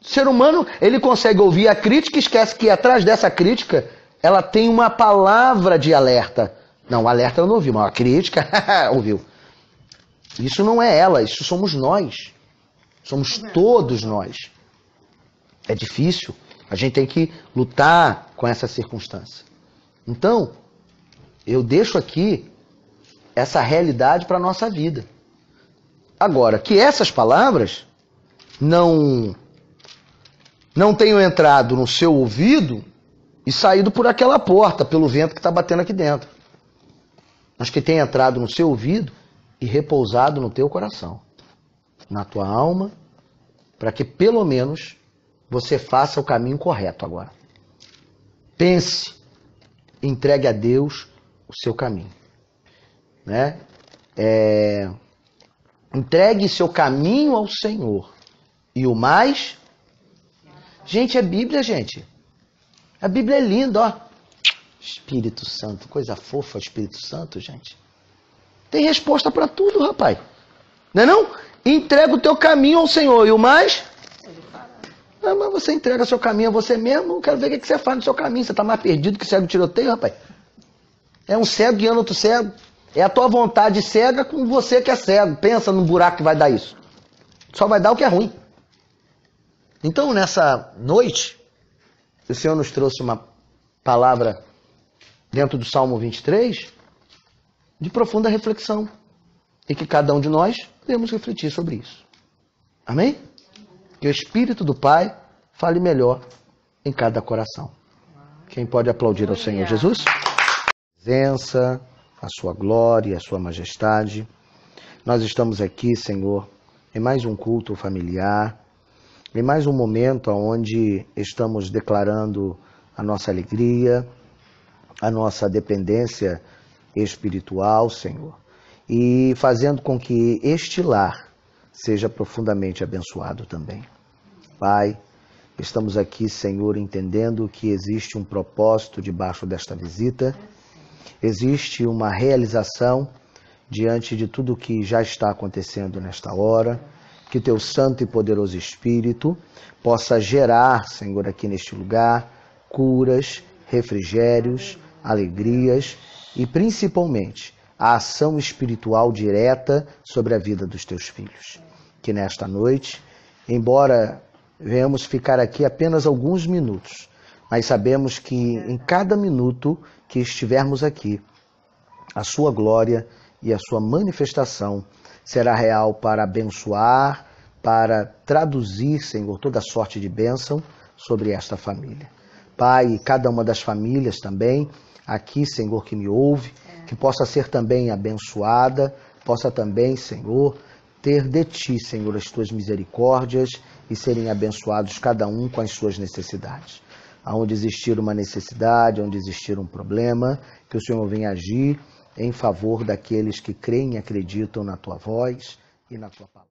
O ser humano, ele consegue ouvir a crítica e esquece que atrás dessa crítica, ela tem uma palavra de alerta. Não, o alerta eu não ouvi, mas a crítica, ouviu. Isso não é ela, isso somos nós. Somos todos nós. É difícil. A gente tem que lutar com essa circunstância. Então, eu deixo aqui essa realidade para a nossa vida. Agora, que essas palavras não tenham entrado no seu ouvido e saído por aquela porta, pelo vento que está batendo aqui dentro. Mas que tenha entrado no seu ouvido e repousado no teu coração, na tua alma, para que pelo menos você faça o caminho correto agora. Pense, entregue a Deus o seu caminho. Né? Entregue seu caminho ao Senhor. E o mais... Gente, é Bíblia, gente. A Bíblia é linda, ó. Espírito Santo, coisa fofa, Espírito Santo, gente. Tem resposta para tudo, rapaz. Não é não? Entrega o teu caminho ao Senhor. E o mais... Mas você entrega seu caminho a você mesmo, eu quero ver o que você faz no seu caminho. Você está mais perdido que cego de tiroteio, rapaz. É um cego guiando outro cego. É a tua vontade cega com você que é cego. Pensa no buraco que vai dar isso. Só vai dar o que é ruim. Então, nessa noite, o Senhor nos trouxe uma palavra dentro do Salmo 23 de profunda reflexão. E que cada um de nós devemos refletir sobre isso. Amém? Que o Espírito do Pai fale melhor em cada coração. Quem pode aplaudir ao Senhor Jesus? Presença, a sua glória, a sua majestade. Nós estamos aqui, Senhor, em mais um culto familiar, em mais um momento onde estamos declarando a nossa alegria, a nossa dependência espiritual, Senhor, e fazendo com que este lar seja profundamente abençoado também. Pai, estamos aqui, Senhor, entendendo que existe um propósito debaixo desta visita, existe uma realização diante de tudo que já está acontecendo nesta hora, que Teu Santo e Poderoso Espírito possa gerar, Senhor, aqui neste lugar, curas, refrigérios, alegrias e principalmente a ação espiritual direta sobre a vida dos Teus filhos. Que nesta noite, embora venhamos ficar aqui apenas alguns minutos, mas sabemos que em cada minuto que estivermos aqui, a Sua glória e a Sua manifestação será real para abençoar, para traduzir, Senhor, toda sorte de bênção sobre esta família. Pai, e cada uma das famílias também, aqui, Senhor, que me ouve, que possa ser também abençoada, possa também, Senhor, ter de Ti, Senhor, as Tuas misericórdias e serem abençoados cada um com as suas necessidades. Aonde existir uma necessidade, onde existir um problema, que o Senhor venha agir em favor daqueles que creem e acreditam na Tua voz e na Tua palavra.